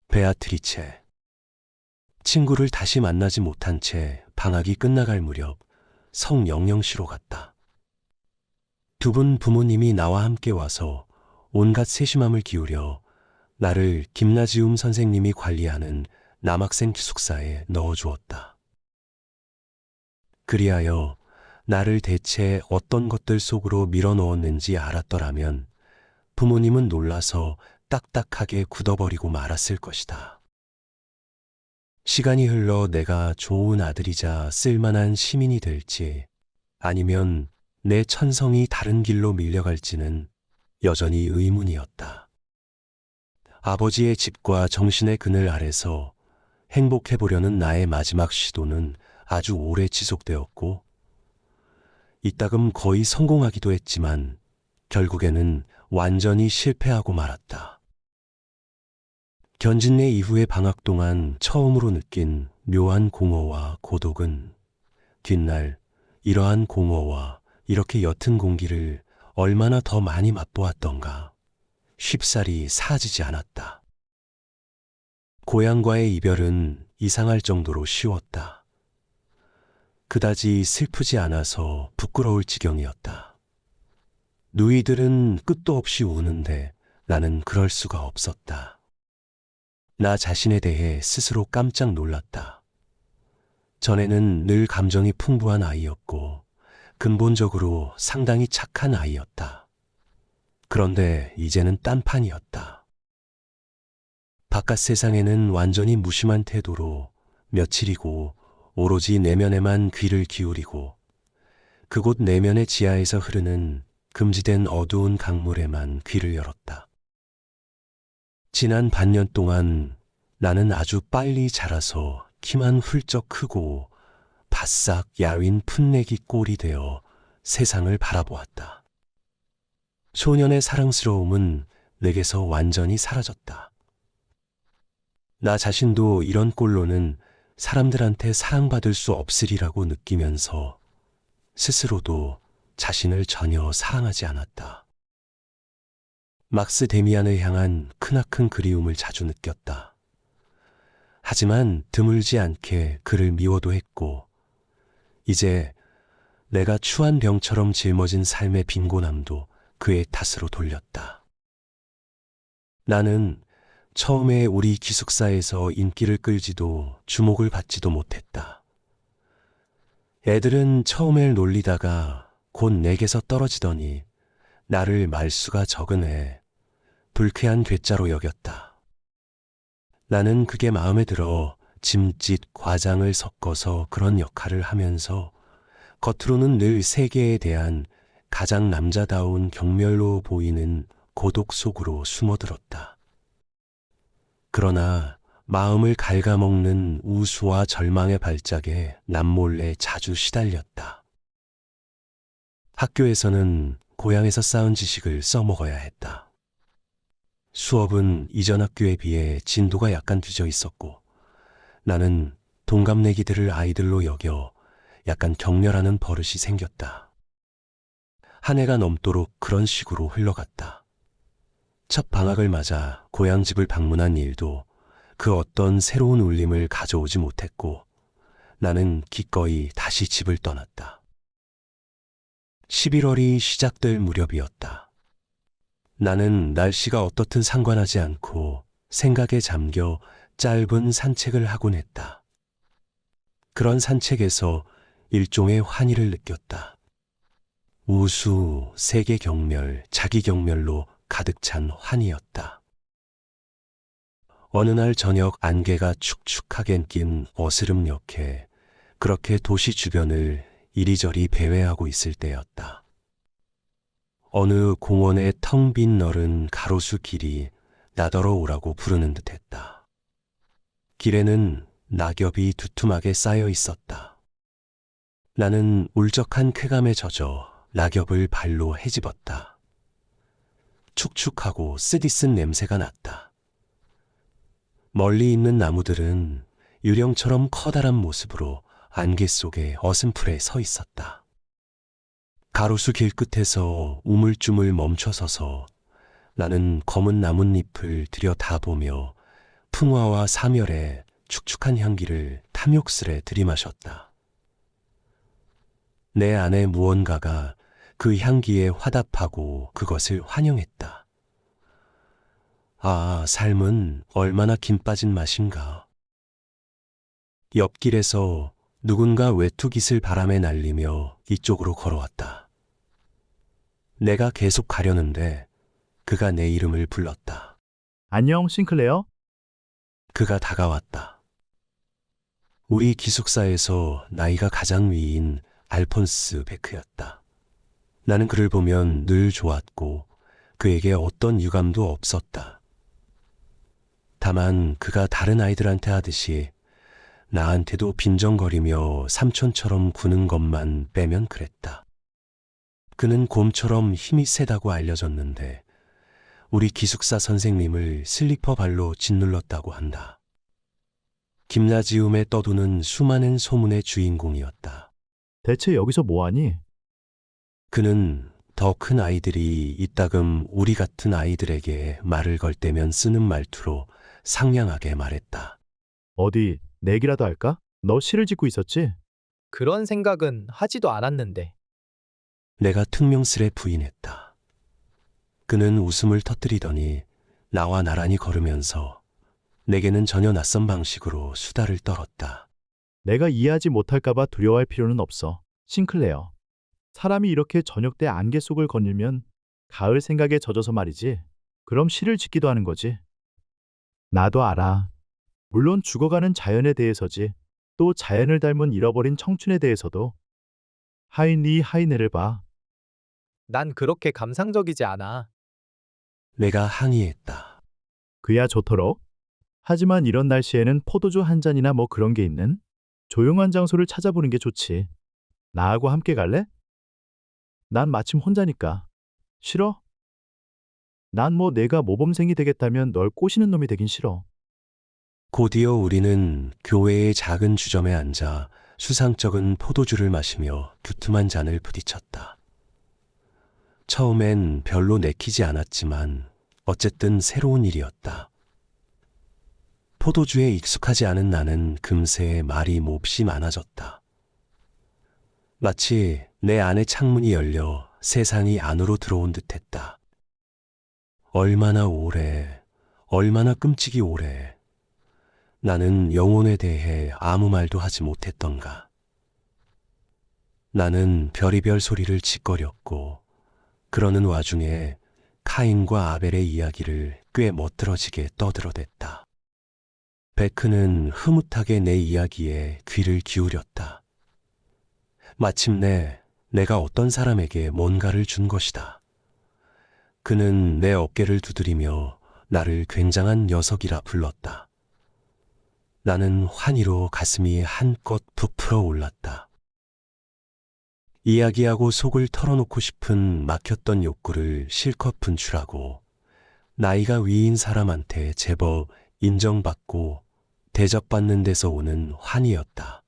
베아트리체. 친구를 다시 만나지 못한 채 방학이 끝나갈 무렵 성영영시로 갔다. 두 분 부모님이 나와 함께 와서 온갖 세심함을 기울여 나를 김나지움 선생님이 관리하는 남학생 기숙사에 넣어주었다. 그리하여 나를 대체 어떤 것들 속으로 밀어넣었는지 알았더라면 부모님은 놀라서 딱딱하게 굳어버리고 말았을 것이다. 시간이 흘러 내가 좋은 아들이자 쓸만한 시민이 될지 아니면 내 천성이 다른 길로 밀려갈지는 여전히 의문이었다. 아버지의 집과 정신의 그늘 아래서 행복해보려는 나의 마지막 시도는 아주 오래 지속되었고 이따금 거의 성공하기도 했지만 결국에는 완전히 실패하고 말았다. 견진내 이후의 방학 동안 처음으로 느낀 묘한 공허와 고독은 뒷날 이러한 공허와 이렇게 옅은 공기를 얼마나 더 많이 맛보았던가 쉽사리 사라지지 않았다. 고향과의 이별은 이상할 정도로 쉬웠다. 그다지 슬프지 않아서 부끄러울 지경이었다. 누이들은 끝도 없이 우는데 나는 그럴 수가 없었다. 나 자신에 대해 스스로 깜짝 놀랐다. 전에는 늘 감정이 풍부한 아이였고 근본적으로 상당히 착한 아이였다. 그런데 이제는 딴판이었다. 바깥 세상에는 완전히 무심한 태도로 며칠이고 오로지 내면에만 귀를 기울이고 그곳 내면의 지하에서 흐르는 금지된 어두운 강물에만 귀를 열었다. 지난 반년 동안 나는 아주 빨리 자라서 키만 훌쩍 크고 바싹 야윈 풋내기 꼴이 되어 세상을 바라보았다. 소년의 사랑스러움은 내게서 완전히 사라졌다. 나 자신도 이런 꼴로는 사람들한테 사랑받을 수 없으리라고 느끼면서 스스로도 자신을 전혀 사랑하지 않았다. 막스 데미안을 향한 크나큰 그리움을 자주 느꼈다. 하지만 드물지 않게 그를 미워도 했고 이제 내가 추한 병처럼 짊어진 삶의 빈곤함도 그의 탓으로 돌렸다. 나는 처음에 우리 기숙사에서 인기를 끌지도 주목을 받지도 못했다. 애들은 처음에 놀리다가 곧 내게서 떨어지더니 나를 말수가 적은 애, 불쾌한 괴짜로 여겼다. 나는 그게 마음에 들어 짐짓 과장을 섞어서 그런 역할을 하면서 겉으로는 늘 세계에 대한 가장 남자다운 경멸로 보이는 고독 속으로 숨어들었다. 그러나 마음을 갉아먹는 우수와 절망의 발작에 남몰래 자주 시달렸다. 학교에서는 고향에서 쌓은 지식을 써먹어야 했다. 수업은 이전 학교에 비해 진도가 약간 뒤져 있었고 나는 동갑내기들을 아이들로 여겨 약간 격렬하는 버릇이 생겼다. 한 해가 넘도록 그런 식으로 흘러갔다. 첫 방학을 맞아 고향집을 방문한 일도 그 어떤 새로운 울림을 가져오지 못했고 나는 기꺼이 다시 집을 떠났다. 11월이 시작될 무렵이었다. 나는 날씨가 어떻든 상관하지 않고 생각에 잠겨 짧은 산책을 하곤 했다. 그런 산책에서 일종의 환희를 느꼈다. 우수, 세계 경멸, 자기 경멸로 가득 찬 환희였다. 어느 날 저녁 안개가 축축하게 낀 어스름역에 그렇게 도시 주변을 이리저리 배회하고 있을 때였다. 어느 공원의 텅 빈 넓은 가로수 길이 나더러 오라고 부르는 듯했다. 길에는 낙엽이 두툼하게 쌓여 있었다. 나는 울적한 쾌감에 젖어 낙엽을 발로 헤집었다. 축축하고 쓰디쓴 냄새가 났다. 멀리 있는 나무들은 유령처럼 커다란 모습으로 안개 속에 어슴풀에 서 있었다. 가로수 길 끝에서 우물쭈물 멈춰서서 나는 검은 나뭇잎을 들여다보며 풍화와 사멸의 축축한 향기를 탐욕스레 들이마셨다. 내 안에 무언가가 그 향기에 화답하고 그것을 환영했다. 아, 삶은 얼마나 김 빠진 맛인가. 옆길에서 누군가 외투깃을 바람에 날리며 이쪽으로 걸어왔다. 내가 계속 가려는데 그가 내 이름을 불렀다. 안녕, 싱클레어? 그가 다가왔다. 우리 기숙사에서 나이가 가장 위인 알폰스 베크였다. 나는 그를 보면 늘 좋았고 그에게 어떤 유감도 없었다. 다만 그가 다른 아이들한테 하듯이 나한테도 빈정거리며 삼촌처럼 구는 것만 빼면 그랬다. 그는 곰처럼 힘이 세다고 알려졌는데 우리 기숙사 선생님을 슬리퍼 발로 짓눌렀다고 한다. 김나지움에 떠도는 수많은 소문의 주인공이었다. 대체 여기서 뭐하니? 그는 더 큰 아이들이 이따금 우리 같은 아이들에게 말을 걸 때면 쓰는 말투로 상냥하게 말했다. 어디 내기라도 할까? 너 시를 짓고 있었지? 그런 생각은 하지도 않았는데. 내가 퉁명스레 부인했다. 그는 웃음을 터뜨리더니 나와 나란히 걸으면서 내게는 전혀 낯선 방식으로 수다를 떨었다. 내가 이해하지 못할까봐 두려워할 필요는 없어. 싱클레어. 사람이 이렇게 저녁 때 안개 속을 거닐면 가을 생각에 젖어서 말이지. 그럼 시를 짓기도 하는 거지. 나도 알아. 물론 죽어가는 자연에 대해서지. 또 자연을 닮은 잃어버린 청춘에 대해서도. 하이니 하이네를 봐. 난 그렇게 감상적이지 않아. 내가 항의했다. 그야 좋도록. 하지만 이런 날씨에는 포도주 한 잔이나 뭐 그런 게 있는? 조용한 장소를 찾아보는 게 좋지. 나하고 함께 갈래? 난 마침 혼자니까. 싫어? 난 뭐 내가 모범생이 되겠다면 널 꼬시는 놈이 되긴 싫어. 곧이어 우리는 교회의 작은 주점에 앉아 수상쩍은 포도주를 마시며 두툼한 잔을 부딪혔다. 처음엔 별로 내키지 않았지만 어쨌든 새로운 일이었다. 포도주에 익숙하지 않은 나는 금세 말이 몹시 많아졌다. 마치 내 안의 창문이 열려 세상이 안으로 들어온 듯했다. 얼마나 오래, 얼마나 끔찍이 오래 나는 영혼에 대해 아무 말도 하지 못했던가. 나는 별의별 소리를 짓거렸고 그러는 와중에 카인과 아벨의 이야기를 꽤 멋들어지게 떠들어댔다. 베크는 흐뭇하게 내 이야기에 귀를 기울였다. 마침내 내가 어떤 사람에게 뭔가를 준 것이다. 그는 내 어깨를 두드리며 나를 굉장한 녀석이라 불렀다. 나는 환희로 가슴이 한껏 부풀어 올랐다. 이야기하고 속을 털어놓고 싶은 막혔던 욕구를 실컷 분출하고 나이가 위인 사람한테 제법 인정받고 대접받는 데서 오는 환희였다.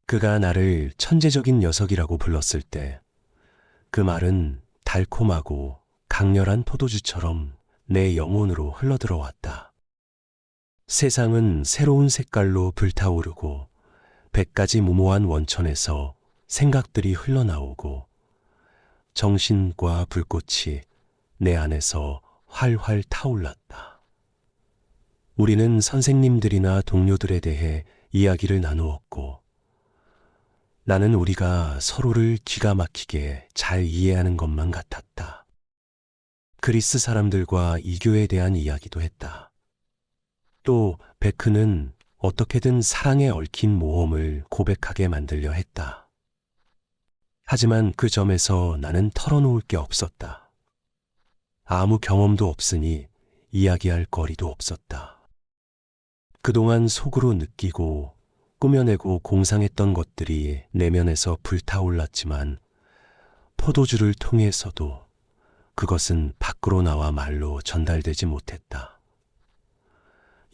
그가 나를 천재적인 녀석이라고 불렀을 때 그 말은 달콤하고 강렬한 포도주처럼 내 영혼으로 흘러들어왔다. 세상은 새로운 색깔로 불타오르고 100가지 무모한 원천에서 생각들이 흘러나오고 정신과 불꽃이 내 안에서 활활 타올랐다. 우리는 선생님들이나 동료들에 대해 이야기를 나누었고 나는 우리가 서로를 기가 막히게 잘 이해하는 것만 같았다. 그리스 사람들과 이교에 대한 이야기도 했다. 또 베크는 어떻게든 사랑에 얽힌 모험을 고백하게 만들려 했다. 하지만 그 점에서 나는 털어놓을 게 없었다. 아무 경험도 없으니 이야기할 거리도 없었다. 그동안 속으로 느끼고 꾸며내고 공상했던 것들이 내면에서 불타올랐지만 포도주를 통해서도 그것은 밖으로 나와 말로 전달되지 못했다.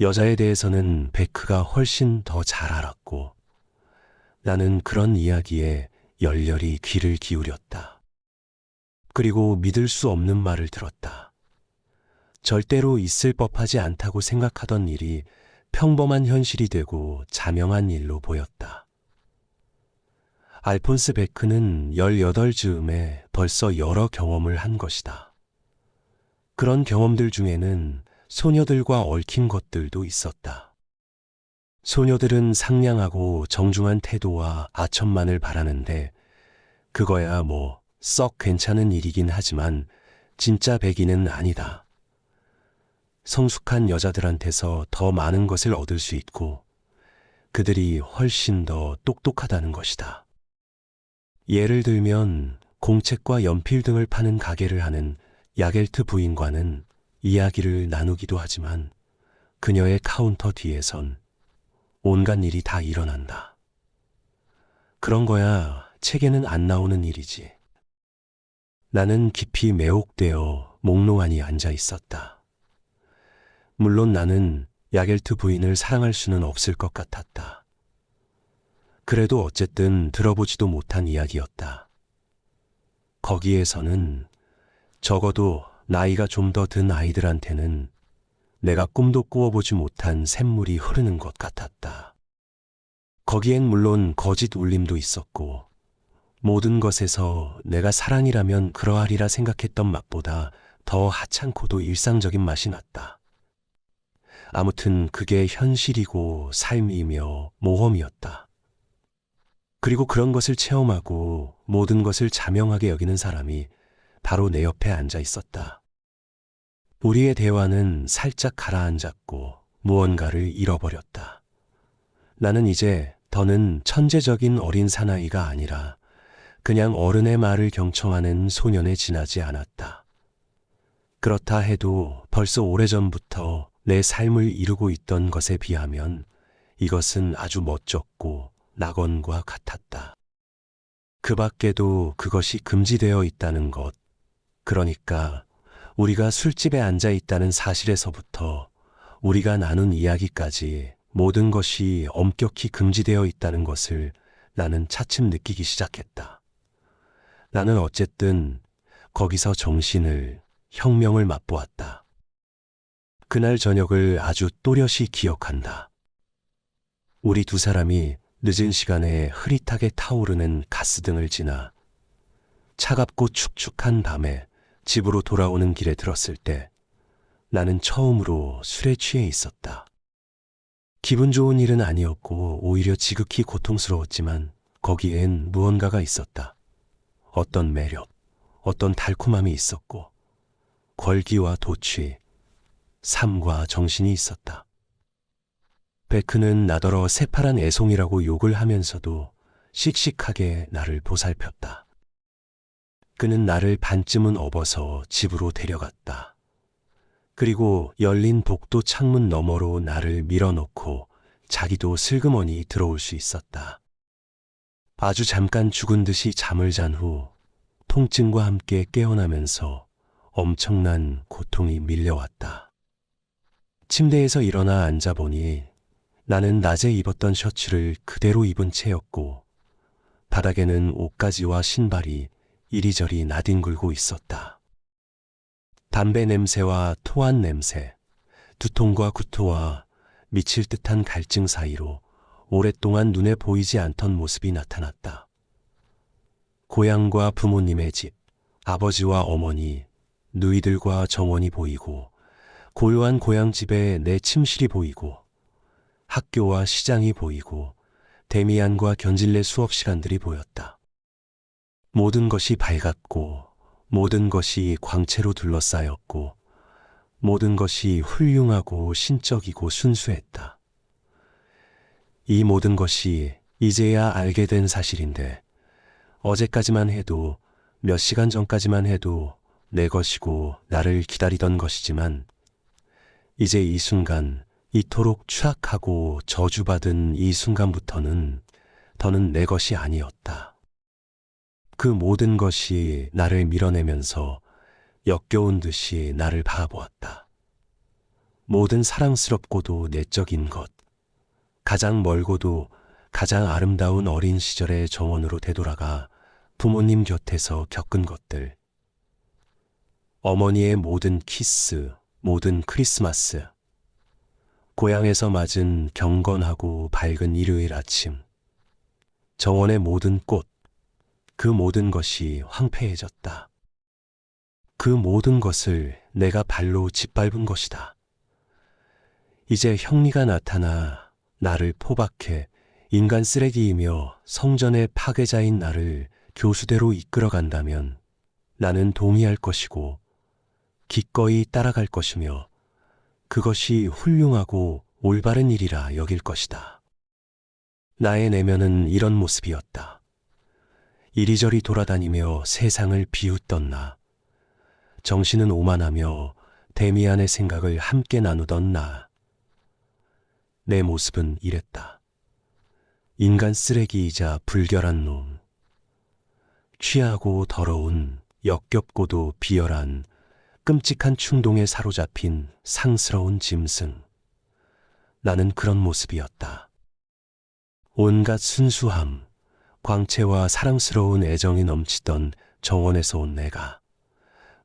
여자에 대해서는 베크가 훨씬 더 잘 알았고 나는 그런 이야기에 열렬히 귀를 기울였다. 그리고 믿을 수 없는 말을 들었다. 절대로 있을 법하지 않다고 생각하던 일이 평범한 현실이 되고 자명한 일로 보였다. 알폰스 베크는 18즈음에 벌써 여러 경험을 한 것이다. 그런 경험들 중에는 소녀들과 얽힌 것들도 있었다. 소녀들은 상냥하고 정중한 태도와 아첨만을 바라는데 그거야 뭐 썩 괜찮은 일이긴 하지만 진짜 백인은 아니다. 성숙한 여자들한테서 더 많은 것을 얻을 수 있고 그들이 훨씬 더 똑똑하다는 것이다. 예를 들면 공책과 연필 등을 파는 가게를 하는 야겔트 부인과는 이야기를 나누기도 하지만 그녀의 카운터 뒤에선 온갖 일이 다 일어난다. 그런 거야 책에는 안 나오는 일이지. 나는 깊이 매혹되어 몽롱하니 앉아 있었다. 물론 나는 야겔트 부인을 사랑할 수는 없을 것 같았다. 그래도 어쨌든 들어보지도 못한 이야기였다. 거기에서는 적어도 나이가 좀 더 든 아이들한테는 내가 꿈도 꾸어보지 못한 샘물이 흐르는 것 같았다. 거기엔 물론 거짓 울림도 있었고 모든 것에서 내가 사랑이라면 그러하리라 생각했던 맛보다 더 하찮고도 일상적인 맛이 났다. 아무튼 그게 현실이고 삶이며 모험이었다. 그리고 그런 것을 체험하고 모든 것을 자명하게 여기는 사람이 바로 내 옆에 앉아 있었다. 우리의 대화는 살짝 가라앉았고 무언가를 잃어버렸다. 나는 이제 더는 천재적인 어린 사나이가 아니라 그냥 어른의 말을 경청하는 소년에 지나지 않았다. 그렇다 해도 벌써 오래전부터 내 삶을 이루고 있던 것에 비하면 이것은 아주 멋졌고 낙원과 같았다. 그 밖에도 그것이 금지되어 있다는 것, 그러니까 우리가 술집에 앉아 있다는 사실에서부터 우리가 나눈 이야기까지 모든 것이 엄격히 금지되어 있다는 것을 나는 차츰 느끼기 시작했다. 나는 어쨌든 거기서 정신을, 혁명을 맛보았다. 그날 저녁을 아주 또렷이 기억한다. 우리 두 사람이 늦은 시간에 흐릿하게 타오르는 가스등을 지나 차갑고 축축한 밤에 집으로 돌아오는 길에 들었을 때 나는 처음으로 술에 취해 있었다. 기분 좋은 일은 아니었고 오히려 지극히 고통스러웠지만 거기엔 무언가가 있었다. 어떤 매력, 어떤 달콤함이 있었고 권기와 도취, 삶과 정신이 있었다. 베크는 나더러 새파란 애송이라고 욕을 하면서도 씩씩하게 나를 보살폈다. 그는 나를 반쯤은 업어서 집으로 데려갔다. 그리고 열린 복도 창문 너머로 나를 밀어놓고 자기도 슬그머니 들어올 수 있었다. 아주 잠깐 죽은 듯이 잠을 잔 후 통증과 함께 깨어나면서 엄청난 고통이 밀려왔다. 침대에서 일어나 앉아보니 나는 낮에 입었던 셔츠를 그대로 입은 채였고 바닥에는 옷가지와 신발이 이리저리 나뒹굴고 있었다. 담배 냄새와 토한 냄새, 두통과 구토와 미칠 듯한 갈증 사이로 오랫동안 눈에 보이지 않던 모습이 나타났다. 고향과 부모님의 집, 아버지와 어머니, 누이들과 정원이 보이고 고요한 고향집에 내 침실이 보이고 학교와 시장이 보이고 데미안과 견질레 수업 시간들이 보였다. 모든 것이 밝았고 모든 것이 광채로 둘러싸였고 모든 것이 훌륭하고 신적이고 순수했다. 이 모든 것이 이제야 알게 된 사실인데 어제까지만 해도 몇 시간 전까지만 해도 내 것이고 나를 기다리던 것이지만 이제 이 순간 이토록 추악하고 저주받은 이 순간부터는 더는 내 것이 아니었다. 그 모든 것이 나를 밀어내면서 역겨운 듯이 나를 바라보았다. 모든 사랑스럽고도 내적인 것, 가장 멀고도 가장 아름다운 어린 시절의 정원으로 되돌아가 부모님 곁에서 겪은 것들, 어머니의 모든 키스, 모든 크리스마스. 고향에서 맞은 경건하고 밝은 일요일 아침. 정원의 모든 꽃, 그 모든 것이 황폐해졌다. 그 모든 것을 내가 발로 짓밟은 것이다. 이제 형리가 나타나 나를 포박해 인간 쓰레기이며 성전의 파괴자인 나를 교수대로 이끌어간다면 나는 동의할 것이고 기꺼이 따라갈 것이며 그것이 훌륭하고 올바른 일이라 여길 것이다. 나의 내면은 이런 모습이었다. 이리저리 돌아다니며 세상을 비웃던 나. 정신은 오만하며 데미안의 생각을 함께 나누던 나. 내 모습은 이랬다. 인간 쓰레기이자 불결한 놈. 취하고 더러운 역겹고도 비열한 끔찍한 충동에 사로잡힌 상스러운 짐승. 나는 그런 모습이었다. 온갖 순수함, 광채와 사랑스러운 애정이 넘치던 정원에서 온 내가,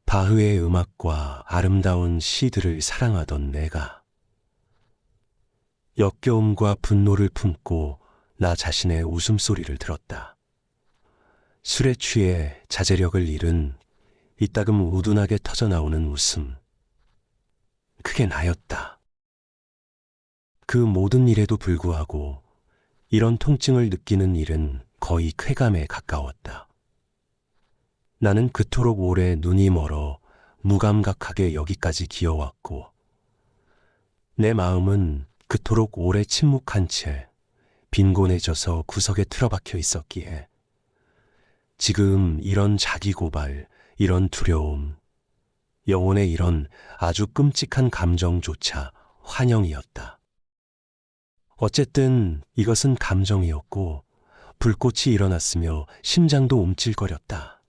바흐의 음악과 아름다운 시들을 사랑하던 내가, 역겨움과 분노를 품고 나 자신의 웃음소리를 들었다. 술에 취해 자제력을 잃은 이따금 우둔하게 터져나오는 웃음. 그게 나였다. 그 모든 일에도 불구하고 이런 통증을 느끼는 일은 거의 쾌감에 가까웠다. 나는 그토록 오래 눈이 멀어 무감각하게 여기까지 기어왔고 내 마음은 그토록 오래 침묵한 채 빈곤해져서 구석에 틀어박혀 있었기에 지금 이런 자기 고발, 이런 두려움, 영혼의 이런 아주 끔찍한 감정조차 환영이었다. 어쨌든 이것은 감정이었고 불꽃이 일어났으며 심장도 움찔거렸다.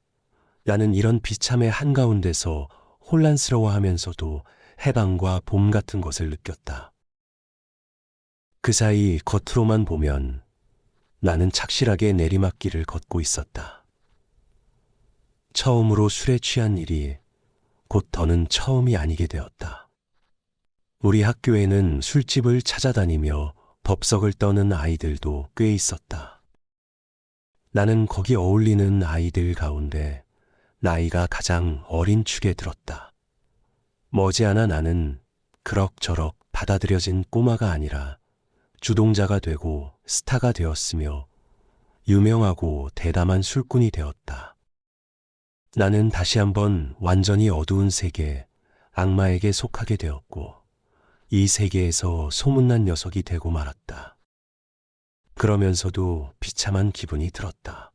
나는 이런 비참의 한가운데서 혼란스러워하면서도 해방과 봄 같은 것을 느꼈다. 그 사이 겉으로만 보면 나는 착실하게 내리막길을 걷고 있었다. 처음으로 술에 취한 일이 곧 더는 처음이 아니게 되었다. 우리 학교에는 술집을 찾아다니며 법석을 떠는 아이들도 꽤 있었다. 나는 거기 어울리는 아이들 가운데 나이가 가장 어린 축에 들었다. 머지않아 나는 그럭저럭 받아들여진 꼬마가 아니라 주동자가 되고 스타가 되었으며 유명하고 대담한 술꾼이 되었다. 나는 다시 한번 완전히 어두운 세계, 악마에게 속하게 되었고 이 세계에서 소문난 녀석이 되고 말았다. 그러면서도 비참한 기분이 들었다.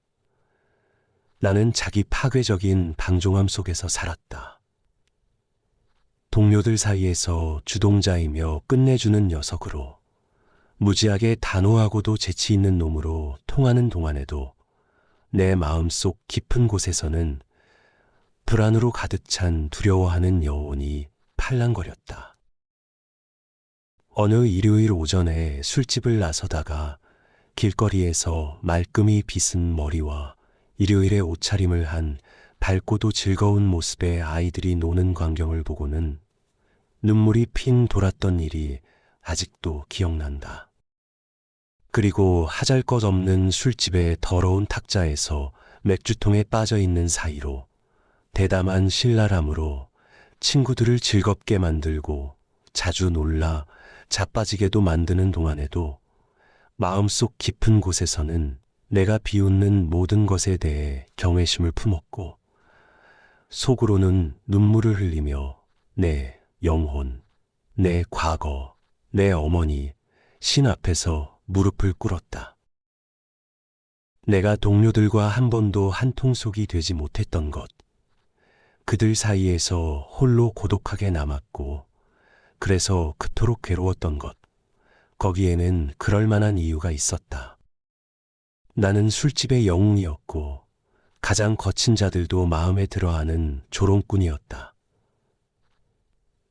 나는 자기 파괴적인 방종함 속에서 살았다. 동료들 사이에서 주동자이며 끝내주는 녀석으로 무지하게 단호하고도 재치 있는 놈으로 통하는 동안에도 내 마음속 깊은 곳에서는 불안으로 가득 찬 두려워하는 여운이 팔랑거렸다. 어느 일요일 오전에 술집을 나서다가 길거리에서 말끔히 빗은 머리와 일요일에 옷차림을 한 밝고도 즐거운 모습의 아이들이 노는 광경을 보고는 눈물이 핑 돌았던 일이 아직도 기억난다. 그리고 하잘것없는 술집의 더러운 탁자에서 맥주통에 빠져있는 사이로 대담한 신랄함으로 친구들을 즐겁게 만들고 자주 놀라 자빠지게도 만드는 동안에도 마음속 깊은 곳에서는 내가 비웃는 모든 것에 대해 경외심을 품었고 속으로는 눈물을 흘리며 내 영혼, 내 과거, 내 어머니, 신 앞에서 무릎을 꿇었다. 내가 동료들과 한 번도 한 통속이 되지 못했던 것, 그들 사이에서 홀로 고독하게 남았고 그래서 그토록 괴로웠던 것, 거기에는 그럴 만한 이유가 있었다. 나는 술집의 영웅이었고 가장 거친 자들도 마음에 들어하는 조롱꾼이었다.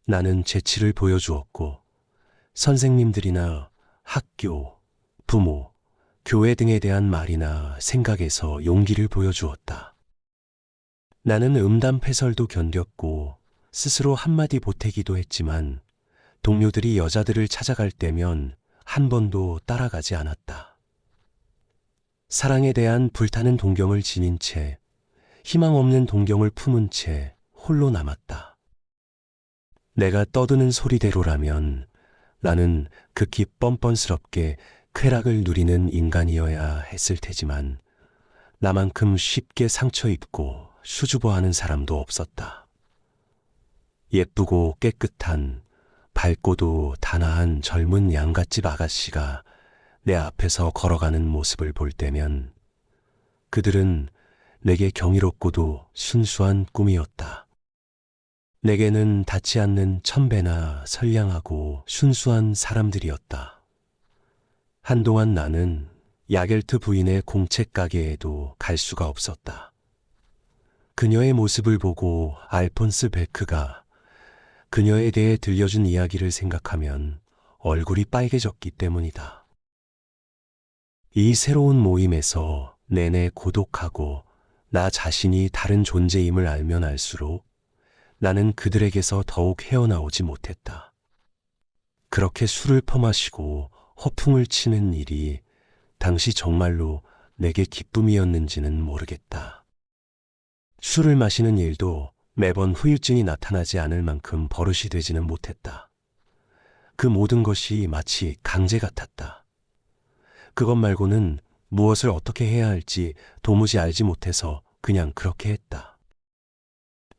나는 재치를 보여주었고 선생님들이나 학교, 부모, 교회 등에 대한 말이나 생각에서 용기를 보여주었다. 나는 음담패설도 견뎠고 스스로 한마디 보태기도 했지만 동료들이 여자들을 찾아갈 때면 한 번도 따라가지 않았다. 사랑에 대한 불타는 동경을 지닌 채 희망 없는 동경을 품은 채 홀로 남았다. 내가 떠드는 소리대로라면 나는 극히 뻔뻔스럽게 쾌락을 누리는 인간이어야 했을 테지만 나만큼 쉽게 상처 입고 수줍어하는 사람도 없었다. 예쁘고 깨끗한 밝고도 단아한 젊은 양갓집 아가씨가 내 앞에서 걸어가는 모습을 볼 때면 그들은 내게 경이롭고도 순수한 꿈이었다. 내게는 닿지 않는 천배나 선량하고 순수한 사람들이었다. 한동안 나는 야겔트 부인의 공책 가게에도 갈 수가 없었다. 그녀의 모습을 보고 알폰스 베크가 그녀에 대해 들려준 이야기를 생각하면 얼굴이 빨개졌기 때문이다. 이 새로운 모임에서 내내 고독하고 나 자신이 다른 존재임을 알면 알수록 나는 그들에게서 더욱 헤어나오지 못했다. 그렇게 술을 퍼마시고 허풍을 치는 일이 당시 정말로 내게 기쁨이었는지는 모르겠다. 술을 마시는 일도 매번 후유증이 나타나지 않을 만큼 버릇이 되지는 못했다. 그 모든 것이 마치 강제 같았다. 그것 말고는 무엇을 어떻게 해야 할지 도무지 알지 못해서 그냥 그렇게 했다.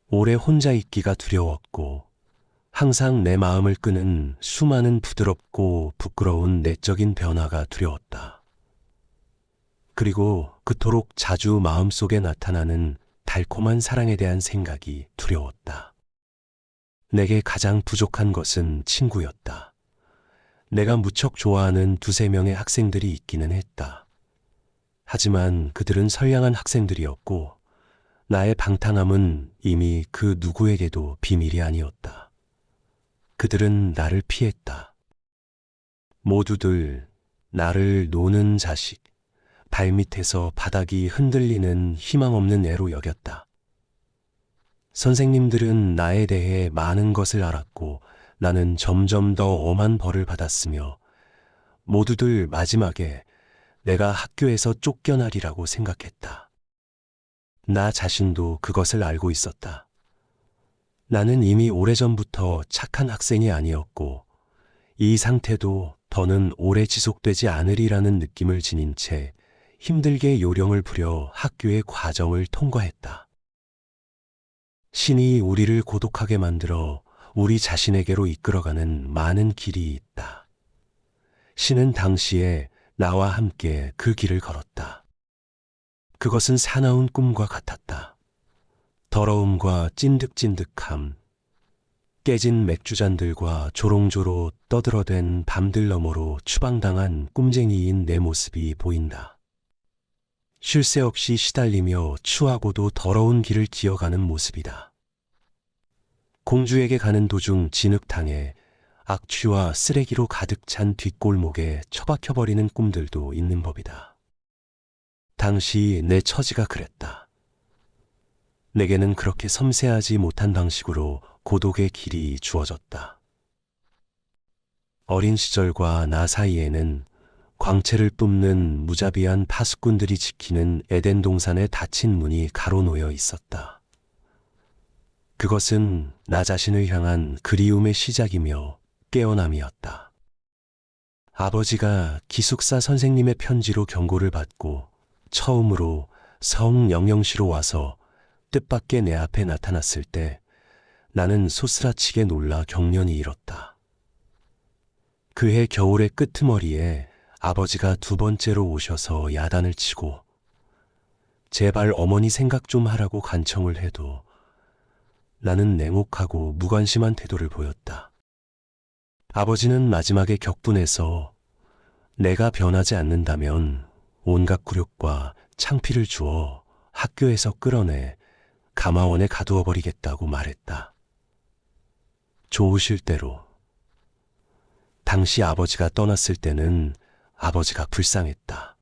오래 혼자 있기가 두려웠고 항상 내 마음을 끄는 수많은 부드럽고 부끄러운 내적인 변화가 두려웠다. 그리고 그토록 자주 마음속에 나타나는 달콤한 사랑에 대한 생각이 두려웠다. 내게 가장 부족한 것은 친구였다. 내가 무척 좋아하는 2~3명의 학생들이 있기는 했다. 하지만 그들은 선량한 학생들이었고 나의 방탕함은 이미 그 누구에게도 비밀이 아니었다. 그들은 나를 피했다. 모두들 나를 노는 자식, 발밑에서 바닥이 흔들리는 희망 없는 애로 여겼다. 선생님들은 나에 대해 많은 것을 알았고 나는 점점 더 엄한 벌을 받았으며 모두들 마지막에 내가 학교에서 쫓겨나리라고 생각했다. 나 자신도 그것을 알고 있었다. 나는 이미 오래전부터 착한 학생이 아니었고 이 상태도 더는 오래 지속되지 않으리라는 느낌을 지닌 채 힘들게 요령을 부려 학교의 과정을 통과했다. 신이 우리를 고독하게 만들어 우리 자신에게로 이끌어가는 많은 길이 있다. 신은 당시에 나와 함께 그 길을 걸었다. 그것은 사나운 꿈과 같았다. 더러움과 찐득찐득함, 깨진 맥주잔들과 조롱조로 떠들어댄 밤들 너머로 추방당한 꿈쟁이인 내 모습이 보인다. 쉴 새 없이 시달리며 추하고도 더러운 길을 기어가는 모습이다. 공주에게 가는 도중 진흙탕에 악취와 쓰레기로 가득 찬 뒷골목에 처박혀버리는 꿈들도 있는 법이다. 당시 내 처지가 그랬다. 내게는 그렇게 섬세하지 못한 방식으로 고독의 길이 주어졌다. 어린 시절과 나 사이에는 광채를 뿜는 무자비한 파수꾼들이 지키는 에덴 동산의 닫힌 문이 가로놓여 있었다. 그것은 나 자신을 향한 그리움의 시작이며 깨어남이었다. 아버지가 기숙사 선생님의 편지로 경고를 받고 처음으로 성영영시로 와서 뜻밖의 내 앞에 나타났을 때 나는 소스라치게 놀라 경련이 일었다. 그해 겨울의 끄트머리에 아버지가 2번째로 오셔서 야단을 치고 제발 어머니 생각 좀 하라고 간청을 해도 나는 냉혹하고 무관심한 태도를 보였다. 아버지는 마지막에 격분해서 내가 변하지 않는다면 온갖 굴욕과 창피를 주어 학교에서 끌어내 가마원에 가두어 버리겠다고 말했다. 좋으실 대로. 당시 아버지가 떠났을 때는 아버지가 불쌍했다.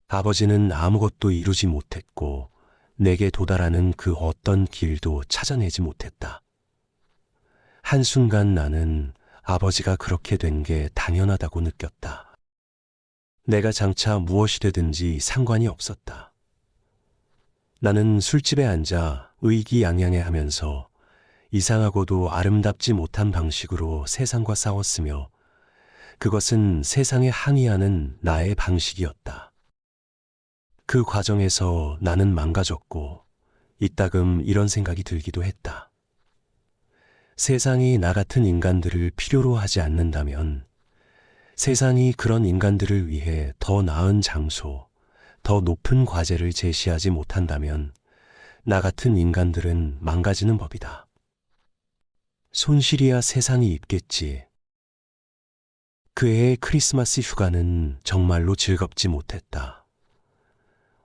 아버지는 아무것도 이루지 못했고 내게 도달하는 그 어떤 길도 찾아내지 못했다. 한순간 나는 아버지가 그렇게 된 게 당연하다고 느꼈다. 내가 장차 무엇이 되든지 상관이 없었다. 나는 술집에 앉아 의기양양해 하면서 이상하고도 아름답지 못한 방식으로 세상과 싸웠으며 그것은 세상에 항의하는 나의 방식이었다. 그 과정에서 나는 망가졌고 이따금 이런 생각이 들기도 했다. 세상이 나 같은 인간들을 필요로 하지 않는다면 세상이 그런 인간들을 위해 더 나은 장소, 더 높은 과제를 제시하지 못한다면 나 같은 인간들은 망가지는 법이다. 손실이야 세상이 입겠지. 그 해의 크리스마스 휴가는 정말로 즐겁지 못했다.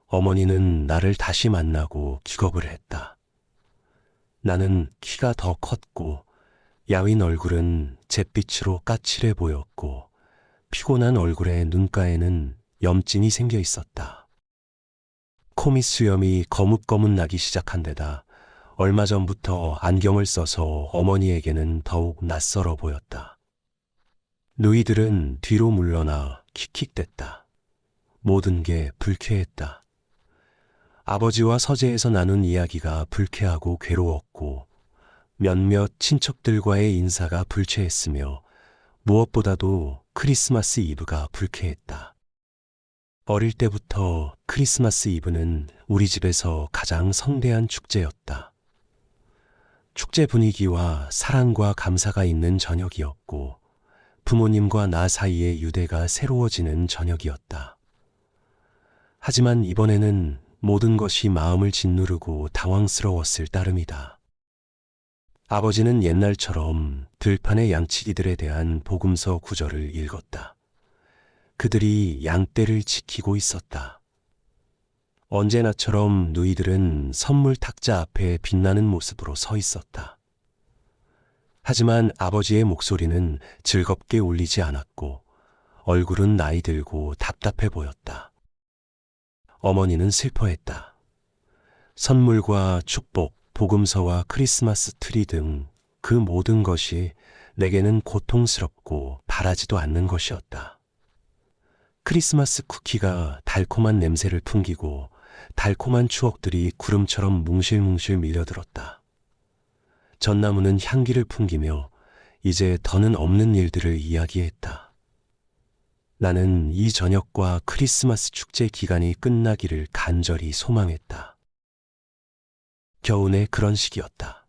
어머니는 나를 다시 만나고 기겁을 했다. 나는 키가 더 컸고 야윈 얼굴은 잿빛으로 까칠해 보였고 피곤한 얼굴에 눈가에는 염진이 생겨 있었다. 코밑 수염이 거뭇거뭇 나기 시작한 데다 얼마 전부터 안경을 써서 어머니에게는 더욱 낯설어 보였다. 누이들은 뒤로 물러나 킥킥댔다. 모든 게 불쾌했다. 아버지와 서재에서 나눈 이야기가 불쾌하고 괴로웠고 몇몇 친척들과의 인사가 불쾌했으며 무엇보다도 크리스마스 이브가 불쾌했다. 어릴 때부터 크리스마스 이브는 우리 집에서 가장 성대한 축제였다. 축제 분위기와 사랑과 감사가 있는 저녁이었고 부모님과 나 사이의 유대가 새로워지는 저녁이었다. 하지만 이번에는 모든 것이 마음을 짓누르고 당황스러웠을 따름이다. 아버지는 옛날처럼 들판의 양치기들에 대한 복음서 구절을 읽었다. 그들이 양떼를 지키고 있었다. 언제나처럼 누이들은 선물 탁자 앞에 빛나는 모습으로 서 있었다. 하지만 아버지의 목소리는 즐겁게 울리지 않았고 얼굴은 나이 들고 답답해 보였다. 어머니는 슬퍼했다. 선물과 축복, 복음서와 크리스마스 트리 등 그 모든 것이 내게는 고통스럽고 바라지도 않는 것이었다. 크리스마스 쿠키가 달콤한 냄새를 풍기고 달콤한 추억들이 구름처럼 뭉실뭉실 밀려들었다. 전나무는 향기를 풍기며 이제 더는 없는 일들을 이야기했다. 나는 이 저녁과 크리스마스 축제 기간이 끝나기를 간절히 소망했다. 겨우내 그런 시기였다.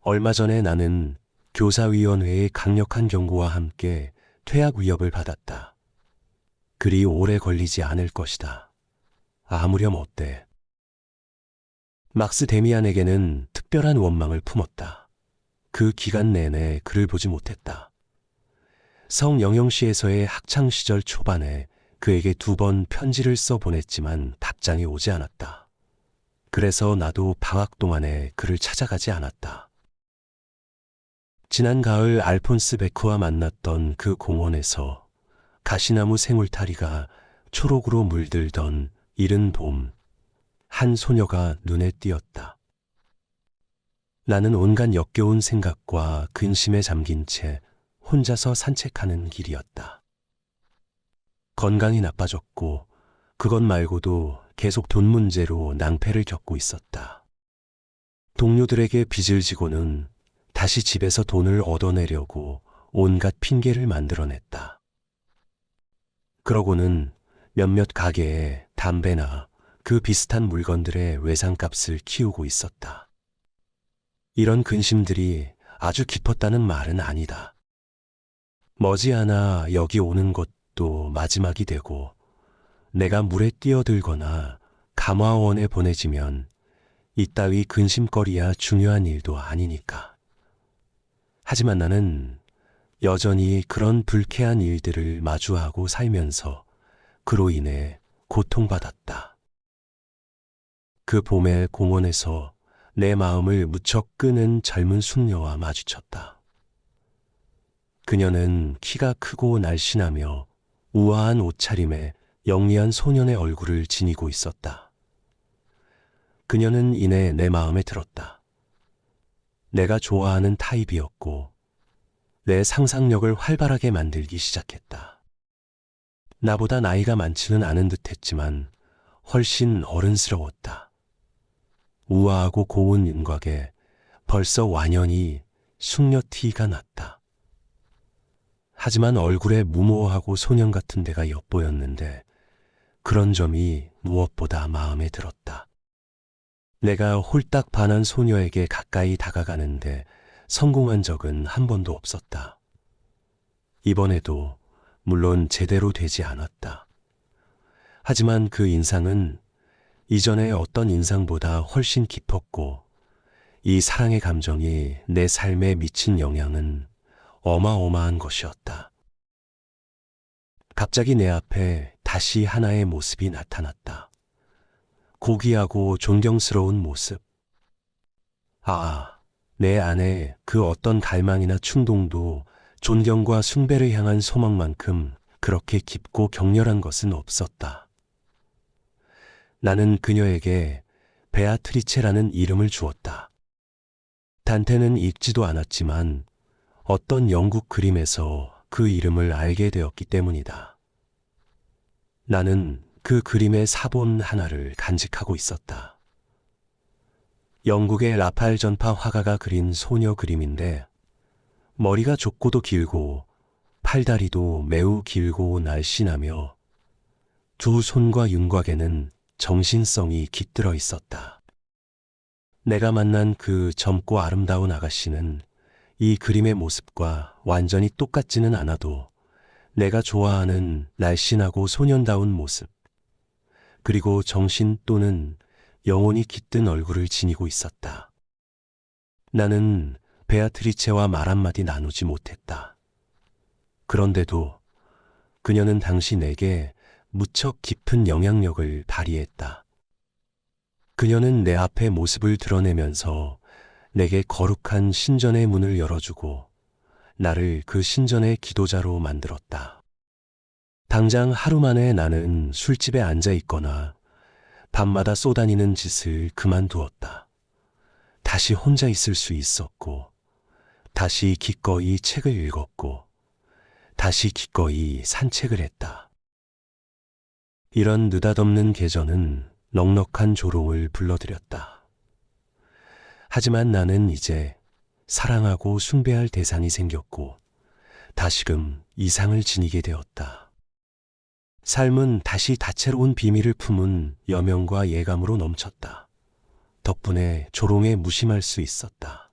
얼마 전에 나는 교사위원회의 강력한 경고와 함께 퇴학 위협을 받았다. 그리 오래 걸리지 않을 것이다. 아무렴 어때? 막스 데미안에게는 특별한 원망을 품었다. 그 기간 내내 그를 보지 못했다. 성영영시에서의 학창시절 초반에 그에게 2번 편지를 써 보냈지만 답장이 오지 않았다. 그래서 나도 방학 동안에 그를 찾아가지 않았다. 지난 가을 알폰스 베크와 만났던 그 공원에서 가시나무 생울타리가 초록으로 물들던 이른 봄, 한 소녀가 눈에 띄었다. 나는 온갖 역겨운 생각과 근심에 잠긴 채 혼자서 산책하는 길이었다. 건강이 나빠졌고 그것 말고도 계속 돈 문제로 낭패를 겪고 있었다. 동료들에게 빚을 지고는 다시 집에서 돈을 얻어내려고 온갖 핑계를 만들어냈다. 그러고는 몇몇 가게에 담배나 그 비슷한 물건들의 외상값을 키우고 있었다. 이런 근심들이 아주 깊었다는 말은 아니다. 머지않아 여기 오는 것도 마지막이 되고 내가 물에 뛰어들거나 감화원에 보내지면 이따위 근심거리야 중요한 일도 아니니까. 하지만 나는 여전히 그런 불쾌한 일들을 마주하고 살면서 그로 인해 고통받았다. 그 봄의 공원에서 내 마음을 무척 끄는 젊은 숙녀와 마주쳤다. 그녀는 키가 크고 날씬하며 우아한 옷차림에 영리한 소년의 얼굴을 지니고 있었다. 그녀는 이내 내 마음에 들었다. 내가 좋아하는 타입이었고 내 상상력을 활발하게 만들기 시작했다. 나보다 나이가 많지는 않은 듯했지만 훨씬 어른스러웠다. 우아하고 고운 윤곽에 벌써 완연히 숙녀 티가 났다. 하지만 얼굴에 무모하고 소년 같은 데가 엿보였는데 그런 점이 무엇보다 마음에 들었다. 내가 홀딱 반한 소녀에게 가까이 다가가는데 성공한 적은 한 번도 없었다. 이번에도 물론 제대로 되지 않았다. 하지만 그 인상은 이전의 어떤 인상보다 훨씬 깊었고 이 사랑의 감정이 내 삶에 미친 영향은 어마어마한 것이었다. 갑자기 내 앞에 다시 하나의 모습이 나타났다. 고귀하고 존경스러운 모습. 내 안에 그 어떤 갈망이나 충동도 존경과 숭배를 향한 소망만큼 그렇게 깊고 격렬한 것은 없었다. 나는 그녀에게 베아트리체라는 이름을 주었다. 단테는 읽지도 않았지만 어떤 영국 그림에서 그 이름을 알게 되었기 때문이다. 나는 그 그림의 사본 하나를 간직하고 있었다. 영국의 라팔 전파 화가가 그린 소녀 그림인데 머리가 좁고도 길고 팔다리도 매우 길고 날씬하며 두 손과 윤곽에는 정신성이 깃들어 있었다. 내가 만난 그 젊고 아름다운 아가씨는 이 그림의 모습과 완전히 똑같지는 않아도 내가 좋아하는 날씬하고 소년다운 모습, 그리고 정신 또는 영혼이 깃든 얼굴을 지니고 있었다. 나는 베아트리체와 말 한마디 나누지 못했다. 그런데도 그녀는 당시 내게 무척 깊은 영향력을 발휘했다. 그녀는 내 앞에 모습을 드러내면서 내게 거룩한 신전의 문을 열어주고 나를 그 신전의 기도자로 만들었다. 당장 하루 만에 나는 술집에 앉아 있거나 밤마다 쏘다니는 짓을 그만두었다. 다시 혼자 있을 수 있었고, 다시 기꺼이 책을 읽었고, 다시 기꺼이 산책을 했다. 이런 느닷없는 계절은 넉넉한 조롱을 불러들였다. 하지만 나는 이제 사랑하고 숭배할 대상이 생겼고 다시금 이상을 지니게 되었다. 삶은 다시 다채로운 비밀을 품은 여명과 예감으로 넘쳤다. 덕분에 조롱에 무심할 수 있었다.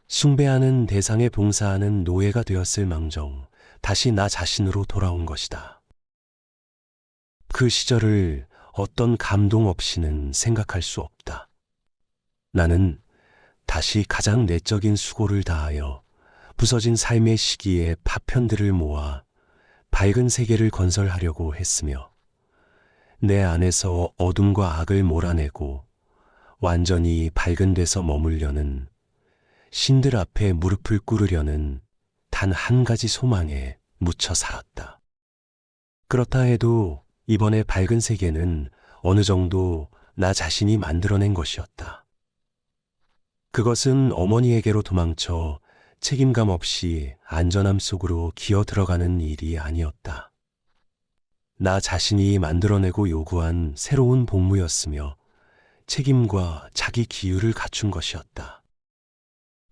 숭배하는 대상에 봉사하는 노예가 되었을 망정 다시 나 자신으로 돌아온 것이다. 그 시절을 어떤 감동 없이는 생각할 수 없다. 나는 다시 가장 내적인 수고를 다하여 부서진 삶의 시기에 파편들을 모아 밝은 세계를 건설하려고 했으며 내 안에서 어둠과 악을 몰아내고 완전히 밝은 데서 머물려는 신들 앞에 무릎을 꿇으려는 단 한 가지 소망에 묻혀 살았다. 그렇다 해도 이번에 밝은 세계는 어느 정도 나 자신이 만들어낸 것이었다. 그것은 어머니에게로 도망쳐 책임감 없이 안전함 속으로 기어 들어가는 일이 아니었다. 나 자신이 만들어내고 요구한 새로운 복무였으며 책임과 자기 기율을 갖춘 것이었다.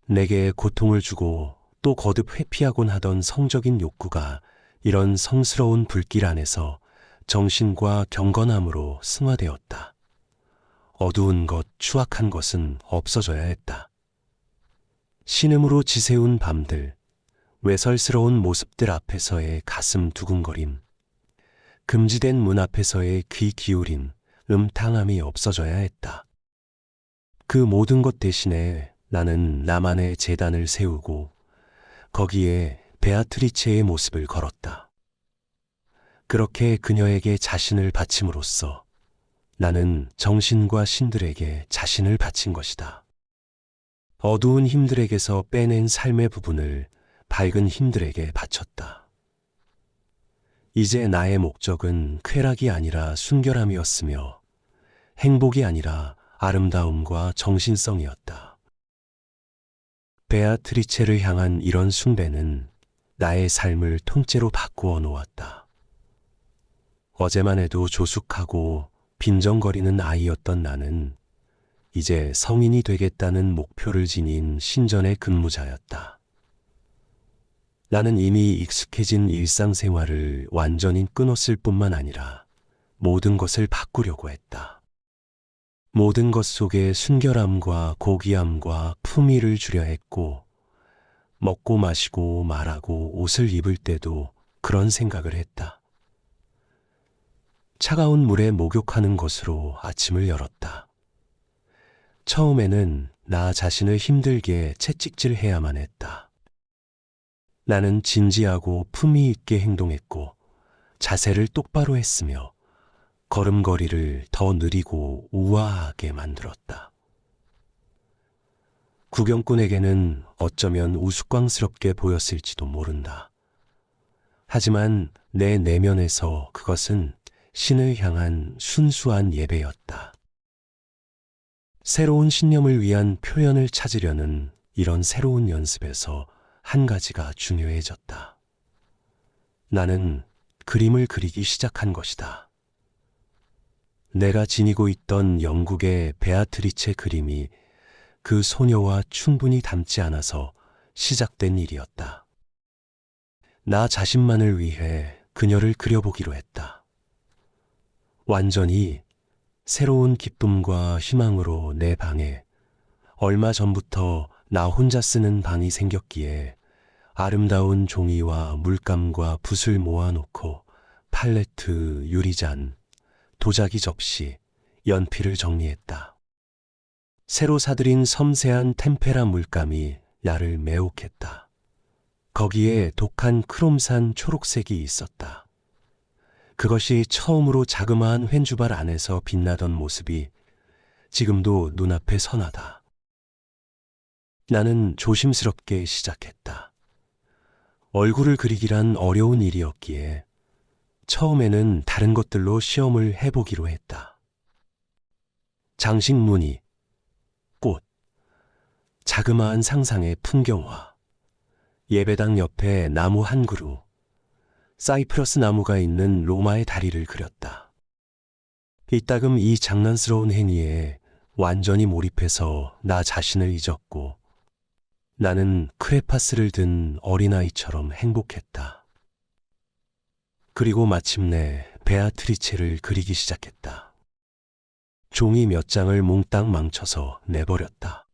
내게 고통을 주고 또 거듭 회피하곤 하던 성적인 욕구가 이런 성스러운 불길 안에서 정신과 경건함으로 승화되었다. 어두운 것, 추악한 것은 없어져야 했다. 신음으로 지새운 밤들, 외설스러운 모습들 앞에서의 가슴 두근거림, 금지된 문 앞에서의 귀 기울임, 음탕함이 없어져야 했다. 그 모든 것 대신에 나는 나만의 제단을 세우고 거기에 베아트리체의 모습을 걸었다. 그렇게 그녀에게 자신을 바침으로써 나는 정신과 신들에게 자신을 바친 것이다. 어두운 힘들에게서 빼낸 삶의 부분을 밝은 힘들에게 바쳤다. 이제 나의 목적은 쾌락이 아니라 순결함이었으며 행복이 아니라 아름다움과 정신성이었다. 베아트리체를 향한 이런 숭배는 나의 삶을 통째로 바꾸어 놓았다. 어제만 해도 조숙하고 빈정거리는 아이였던 나는 이제 성인이 되겠다는 목표를 지닌 신전의 근무자였다. 나는 이미 익숙해진 일상생활을 완전히 끊었을 뿐만 아니라 모든 것을 바꾸려고 했다. 모든 것 속에 순결함과 고귀함과 품위를 주려 했고, 먹고 마시고 말하고 옷을 입을 때도 그런 생각을 했다. 차가운 물에 목욕하는 것으로 아침을 열었다. 처음에는 나 자신을 힘들게 채찍질해야만 했다. 나는 진지하고 품위 있게 행동했고 자세를 똑바로 했으며 걸음걸이를 더 느리고 우아하게 만들었다. 구경꾼에게는 어쩌면 우스꽝스럽게 보였을지도 모른다. 하지만 내 내면에서 그것은 신을 향한 순수한 예배였다. 새로운 신념을 위한 표현을 찾으려는 이런 새로운 연습에서 한 가지가 중요해졌다. 나는 그림을 그리기 시작한 것이다. 내가 지니고 있던 영국의 베아트리체 그림이 그 소녀와 충분히 닮지 않아서 시작된 일이었다. 나 자신만을 위해 그녀를 그려보기로 했다. 완전히 새로운 기쁨과 희망으로 내 방에 얼마 전부터 나 혼자 쓰는 방이 생겼기에 아름다운 종이와 물감과 붓을 모아놓고 팔레트, 유리잔, 도자기 접시, 연필을 정리했다. 새로 사들인 섬세한 템페라 물감이 나를 매혹했다. 거기에 독한 크롬산 초록색이 있었다. 그것이 처음으로 자그마한 횡주발 안에서 빛나던 모습이 지금도 눈앞에 선하다. 나는 조심스럽게 시작했다. 얼굴을 그리기란 어려운 일이었기에 처음에는 다른 것들로 시험을 해보기로 했다. 장식 무늬, 꽃, 자그마한 상상의 풍경화, 예배당 옆에 나무 한 그루, 사이프러스 나무가 있는 로마의 다리를 그렸다. 이따금 이 장난스러운 행위에 완전히 몰입해서 나 자신을 잊었고 나는 크레파스를 든 어린아이처럼 행복했다. 그리고 마침내 베아트리체를 그리기 시작했다. 종이 몇 장을 몽땅 망쳐서 내버렸다.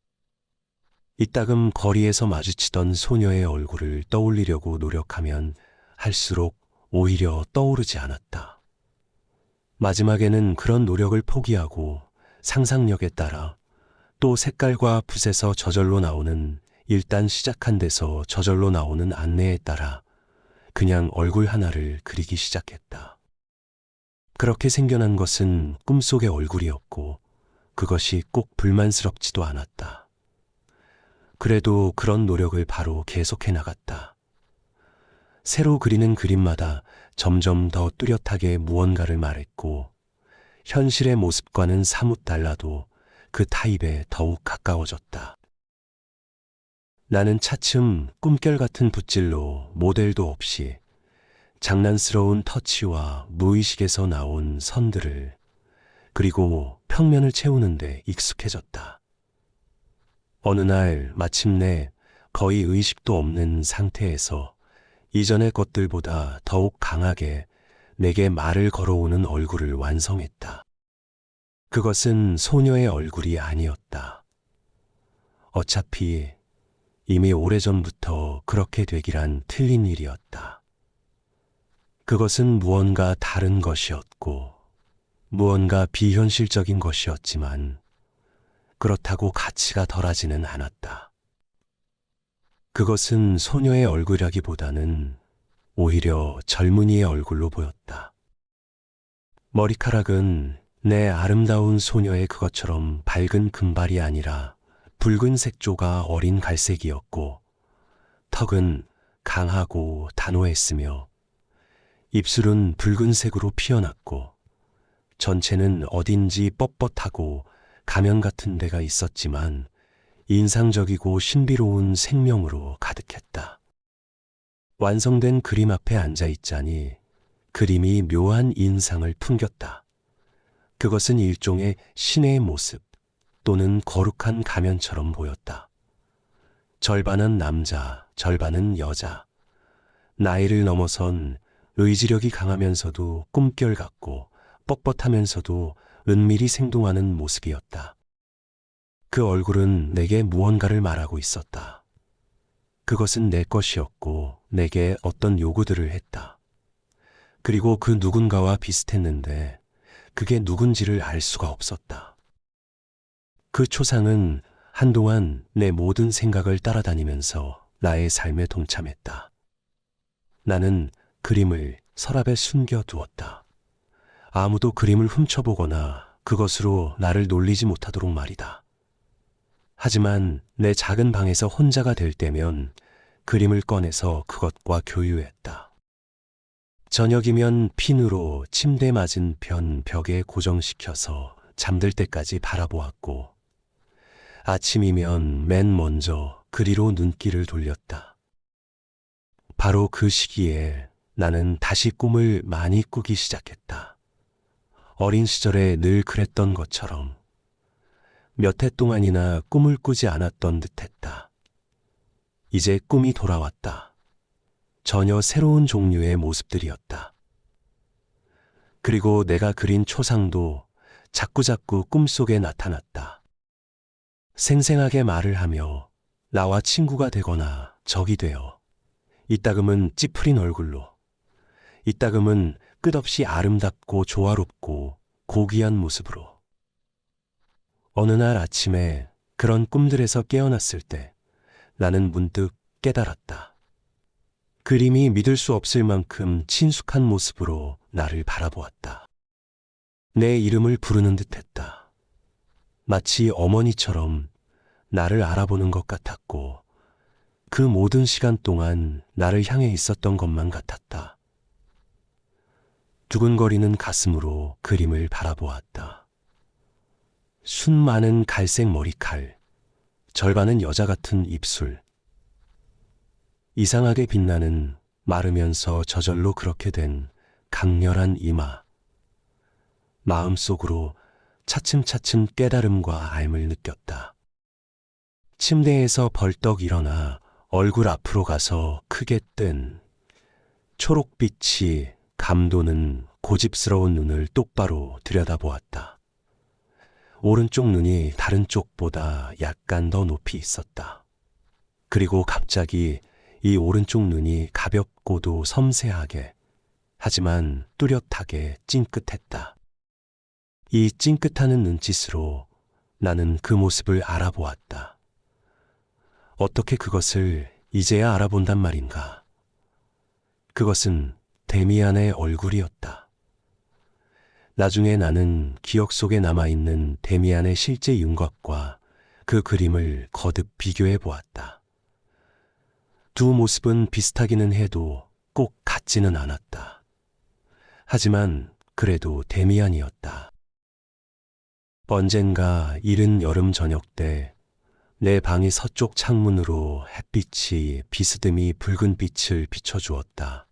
이따금 거리에서 마주치던 소녀의 얼굴을 떠올리려고 노력하면 할수록 오히려 떠오르지 않았다. 마지막에는 그런 노력을 포기하고 상상력에 따라 또 색깔과 붓에서 저절로 나오는 일단 시작한 데서 저절로 나오는 안내에 따라 그냥 얼굴 하나를 그리기 시작했다. 그렇게 생겨난 것은 꿈속의 얼굴이었고 그것이 꼭 불만스럽지도 않았다. 그래도 그런 노력을 바로 계속해 나갔다. 새로 그리는 그림마다 점점 더 뚜렷하게 무언가를 말했고 현실의 모습과는 사뭇 달라도 그 타입에 더욱 가까워졌다. 나는 차츰 꿈결 같은 붓질로 모델도 없이 장난스러운 터치와 무의식에서 나온 선들을 그리고 평면을 채우는데 익숙해졌다. 어느 날 마침내 거의 의식도 없는 상태에서 이전의 것들보다 더욱 강하게 내게 말을 걸어오는 얼굴을 완성했다. 그것은 소녀의 얼굴이 아니었다. 어차피 이미 오래전부터 그렇게 되기란 틀린 일이었다. 그것은 무언가 다른 것이었고 무언가 비현실적인 것이었지만 그렇다고 가치가 덜하지는 않았다. 그것은 소녀의 얼굴이라기보다는 오히려 젊은이의 얼굴로 보였다. 머리카락은 내 아름다운 소녀의 그것처럼 밝은 금발이 아니라 붉은 색조가 어린 갈색이었고 턱은 강하고 단호했으며 입술은 붉은색으로 피어났고 전체는 어딘지 뻣뻣하고 가면 같은 데가 있었지만 인상적이고 신비로운 생명으로 가득했다. 완성된 그림 앞에 앉아 있자니 그림이 묘한 인상을 풍겼다. 그것은 일종의 신의 모습 또는 거룩한 가면처럼 보였다. 절반은 남자, 절반은 여자. 나이를 넘어선 의지력이 강하면서도 꿈결 같고 뻣뻣하면서도 은밀히 생동하는 모습이었다. 그 얼굴은 내게 무언가를 말하고 있었다. 그것은 내 것이었고 내게 어떤 요구들을 했다. 그리고 그 누군가와 비슷했는데 그게 누군지를 알 수가 없었다. 그 초상은 한동안 내 모든 생각을 따라다니면서 나의 삶에 동참했다. 나는 그림을 서랍에 숨겨두었다. 아무도 그림을 훔쳐보거나 그것으로 나를 놀리지 못하도록 말이다. 하지만 내 작은 방에서 혼자가 될 때면 그림을 꺼내서 그것과 교유했다. 저녁이면 핀으로 침대 맞은편 벽에 고정시켜서 잠들 때까지 바라보았고, 아침이면 맨 먼저 그리로 눈길을 돌렸다. 바로 그 시기에 나는 다시 꿈을 많이 꾸기 시작했다. 어린 시절에 늘 그랬던 것처럼 몇 해 동안이나 꿈을 꾸지 않았던 듯했다. 이제 꿈이 돌아왔다. 전혀 새로운 종류의 모습들이었다. 그리고 내가 그린 초상도 자꾸자꾸 꿈속에 나타났다. 생생하게 말을 하며 나와 친구가 되거나 적이 되어 이따금은 찌푸린 얼굴로, 이따금은 끝없이 아름답고 조화롭고 고귀한 모습으로. 어느 날 아침에 그런 꿈들에서 깨어났을 때 나는 문득 깨달았다. 그림이 믿을 수 없을 만큼 친숙한 모습으로 나를 바라보았다. 내 이름을 부르는 듯했다. 마치 어머니처럼 나를 알아보는 것 같았고, 그 모든 시간 동안 나를 향해 있었던 것만 같았다. 두근거리는 가슴으로 그림을 바라보았다. 순 많은 갈색 머리칼, 절반은 여자 같은 입술, 이상하게 빛나는 마르면서 저절로 그렇게 된 강렬한 이마. 마음속으로 차츰차츰 깨달음과 알 느꼈다. 침대에서 벌떡 일어나 얼굴 앞으로 가서 크게 뜬 초록빛이 감도는 고집스러운 눈을 똑바로 들여다보았다. 오른쪽 눈이 다른 쪽보다 약간 더 높이 있었다. 그리고 갑자기 이 오른쪽 눈이 가볍고도 섬세하게, 하지만 뚜렷하게 찡긋했다. 이 찡긋하는 눈짓으로 나는 그 모습을 알아보았다. 어떻게 그것을 이제야 알아본단 말인가? 그것은 데미안의 얼굴이었다. 나중에 나는 기억 속에 남아있는 데미안의 실제 윤곽과 그 그림을 거듭 비교해 보았다. 두 모습은 비슷하기는 해도 꼭 같지는 않았다. 하지만 그래도 데미안이었다. 언젠가 이른 여름 저녁 때 내 방의 서쪽 창문으로 햇빛이 비스듬히 붉은 빛을 비춰주었다.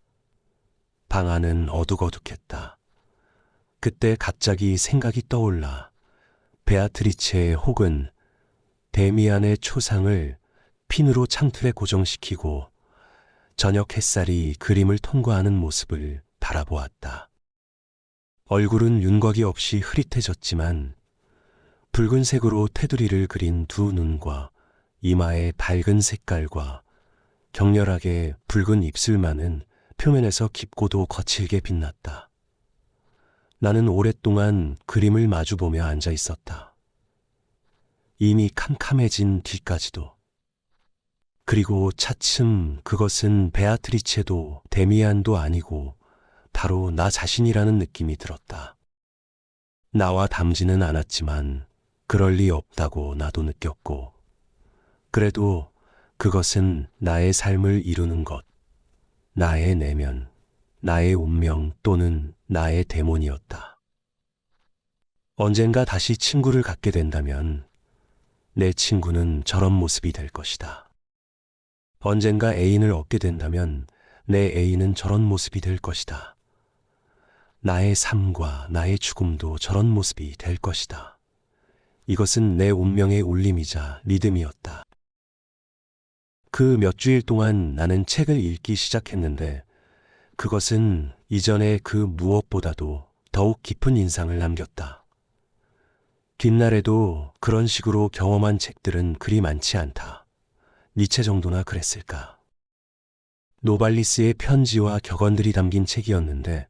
방 안은 어둑어둑했다. 그때 갑자기 생각이 떠올라 베아트리체 혹은 데미안의 초상을 핀으로 창틀에 고정시키고 저녁 햇살이 그림을 통과하는 모습을 바라보았다. 얼굴은 윤곽이 없이 흐릿해졌지만 붉은색으로 테두리를 그린 두 눈과 이마의 밝은 색깔과 격렬하게 붉은 입술만은 표면에서 깊고도 거칠게 빛났다. 나는 오랫동안 그림을 마주보며 앉아 있었다. 이미 캄캄해진 뒤까지도. 그리고 차츰 그것은 베아트리체도 데미안도 아니고 바로 나 자신이라는 느낌이 들었다. 나와 닮지는 않았지만 그럴 리 없다고 나도 느꼈고, 그래도 그것은 나의 삶을 이루는 것, 나의 내면, 나의 운명 또는 나의 데몬이었다. 언젠가 다시 친구를 갖게 된다면 내 친구는 저런 모습이 될 것이다. 언젠가 애인을 얻게 된다면 내 애인은 저런 모습이 될 것이다. 나의 삶과 나의 죽음도 저런 모습이 될 것이다. 이것은 내 운명의 울림이자 리듬이었다. 그 몇 주일 동안 나는 책을 읽기 시작했는데 그것은 이전의 그 무엇보다도 더욱 깊은 인상을 남겼다. 뒷날에도 그런 식으로 경험한 책들은 그리 많지 않다. 니체 정도나 그랬을까. 노발리스의 편지와 격언들이 담긴 책이었는데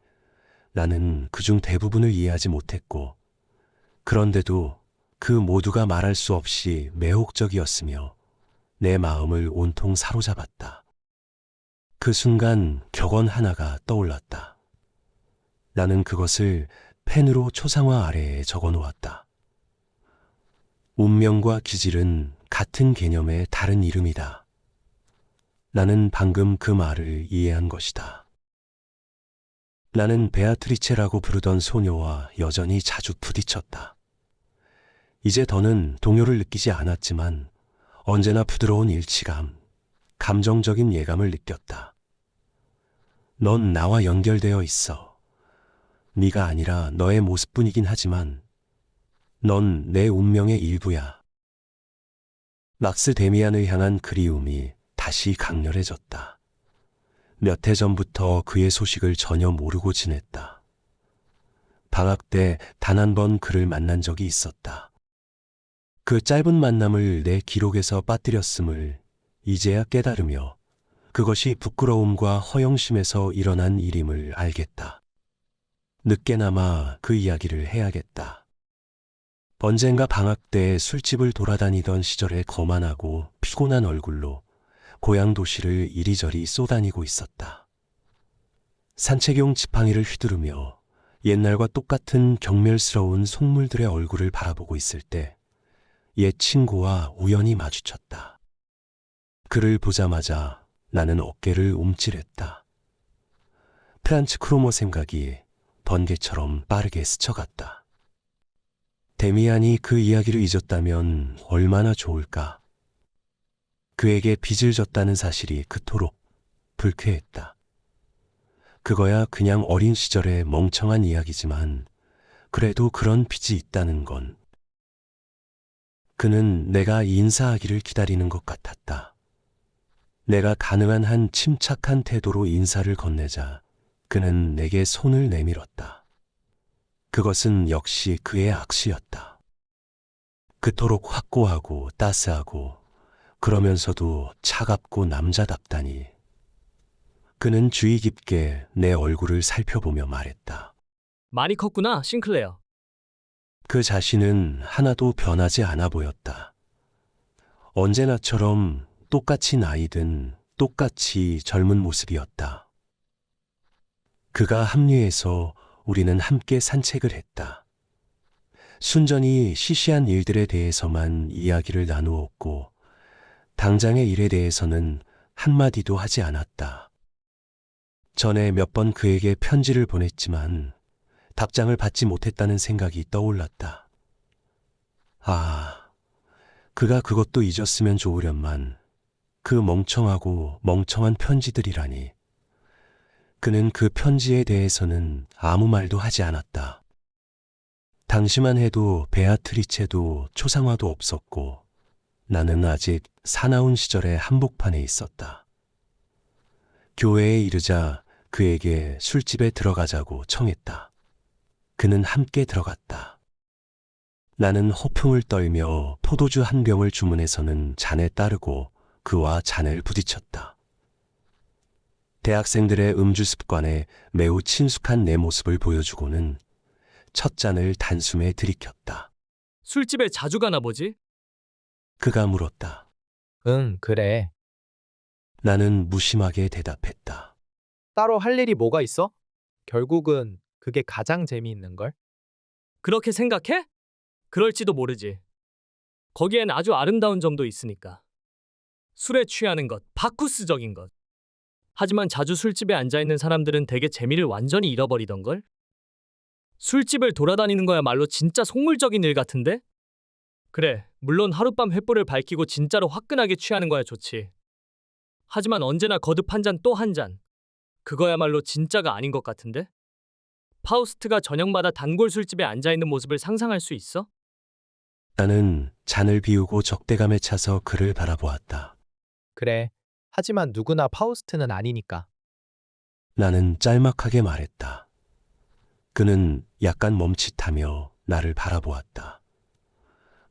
나는 그중 대부분을 이해하지 못했고 그런데도 그 모두가 말할 수 없이 매혹적이었으며 내 마음을 온통 사로잡았다. 그 순간 격언 하나가 떠올랐다. 나는 그것을 펜으로 초상화 아래에 적어 놓았다. 운명과 기질은 같은 개념의 다른 이름이다. 나는 방금 그 말을 이해한 것이다. 나는 베아트리체라고 부르던 소녀와 여전히 자주 부딪혔다. 이제 더는 동요를 느끼지 않았지만 언제나 부드러운 일치감, 감정적인 예감을 느꼈다. 넌 나와 연결되어 있어. 네가 아니라 너의 모습뿐이긴 하지만 넌 내 운명의 일부야. 락스 데미안을 향한 그리움이 다시 강렬해졌다. 몇 해 전부터 그의 소식을 전혀 모르고 지냈다. 방학 때 단 한 번 그를 만난 적이 있었다. 그 짧은 만남을 내 기록에서 빠뜨렸음을 이제야 깨달으며 그것이 부끄러움과 허영심에서 일어난 일임을 알겠다. 늦게나마 그 이야기를 해야겠다. 언젠가 방학 때 술집을 돌아다니던 시절에 거만하고 피곤한 얼굴로 고향 도시를 이리저리 쏘다니고 있었다. 산책용 지팡이를 휘두르며 옛날과 똑같은 경멸스러운 속물들의 얼굴을 바라보고 있을 때 옛 친구와 우연히 마주쳤다. 그를 보자마자 나는 어깨를 움찔했다. 프란츠 크로모 생각이 번개처럼 빠르게 스쳐갔다. 데미안이 그 이야기를 잊었다면 얼마나 좋을까. 그에게 빚을 졌다는 사실이 그토록 불쾌했다. 그거야 그냥 어린 시절의 멍청한 이야기지만 그래도 그런 빚이 있다는 건 그는 내가 인사하기를 기다리는 것 같았다. 내가 가능한 한 침착한 태도로 인사를 건네자 그는 내게 손을 내밀었다. 그것은 역시 그의 악수였다. 그토록 확고하고 따스하고 그러면서도 차갑고 남자답다니. 그는 주의 깊게 내 얼굴을 살펴보며 말했다. 많이 컸구나, 싱클레어. 그 자신은 하나도 변하지 않아 보였다. 언제나처럼 똑같이 나이든 똑같이 젊은 모습이었다. 그가 합류해서 우리는 함께 산책을 했다. 순전히 시시한 일들에 대해서만 이야기를 나누었고 당장의 일에 대해서는 한마디도 하지 않았다. 전에 몇 번 그에게 편지를 보냈지만 답장을 받지 못했다는 생각이 떠올랐다. 아, 그가 그것도 잊었으면 좋으련만 그 멍청하고 멍청한 편지들이라니. 그는 그 편지에 대해서는 아무 말도 하지 않았다. 당시만 해도 베아트리체도 초상화도 없었고 나는 아직 사나운 시절의 한복판에 있었다. 교회에 이르자 그에게 술집에 들어가자고 청했다. 그는 함께 들어갔다. 나는 허풍을 떨며 포도주 한 병을 주문해서는 잔에 따르고 그와 잔을 부딪혔다. 대학생들의 음주 습관에 매우 친숙한 내 모습을 보여주고는 첫 잔을 단숨에 들이켰다. 술집에 자주 가나 보지? 그가 물었다. 응, 그래. 나는 무심하게 대답했다. 따로 할 일이 뭐가 있어? 결국은 그게 가장 재미있는 걸? 그렇게 생각해? 그럴지도 모르지. 거기엔 아주 아름다운 점도 있으니까. 술에 취하는 것, 바쿠스적인 것. 하지만 자주 술집에 앉아있는 사람들은 대개 재미를 완전히 잃어버리던걸? 술집을 돌아다니는 거야말로 진짜 속물적인 일 같은데? 그래, 물론 하룻밤 횃불을 밝히고 진짜로 화끈하게 취하는 거야 좋지. 하지만 언제나 거듭 한 잔 또 한 잔. 그거야말로 진짜가 아닌 것 같은데? 파우스트가 저녁마다 단골 술집에 앉아있는 모습을 상상할 수 있어? 나는 잔을 비우고 적대감에 차서 그를 바라보았다. 그래. 하지만 누구나 파우스트는 아니니까. 나는 짤막하게 말했다. 그는 약간 멈칫하며 나를 바라보았다.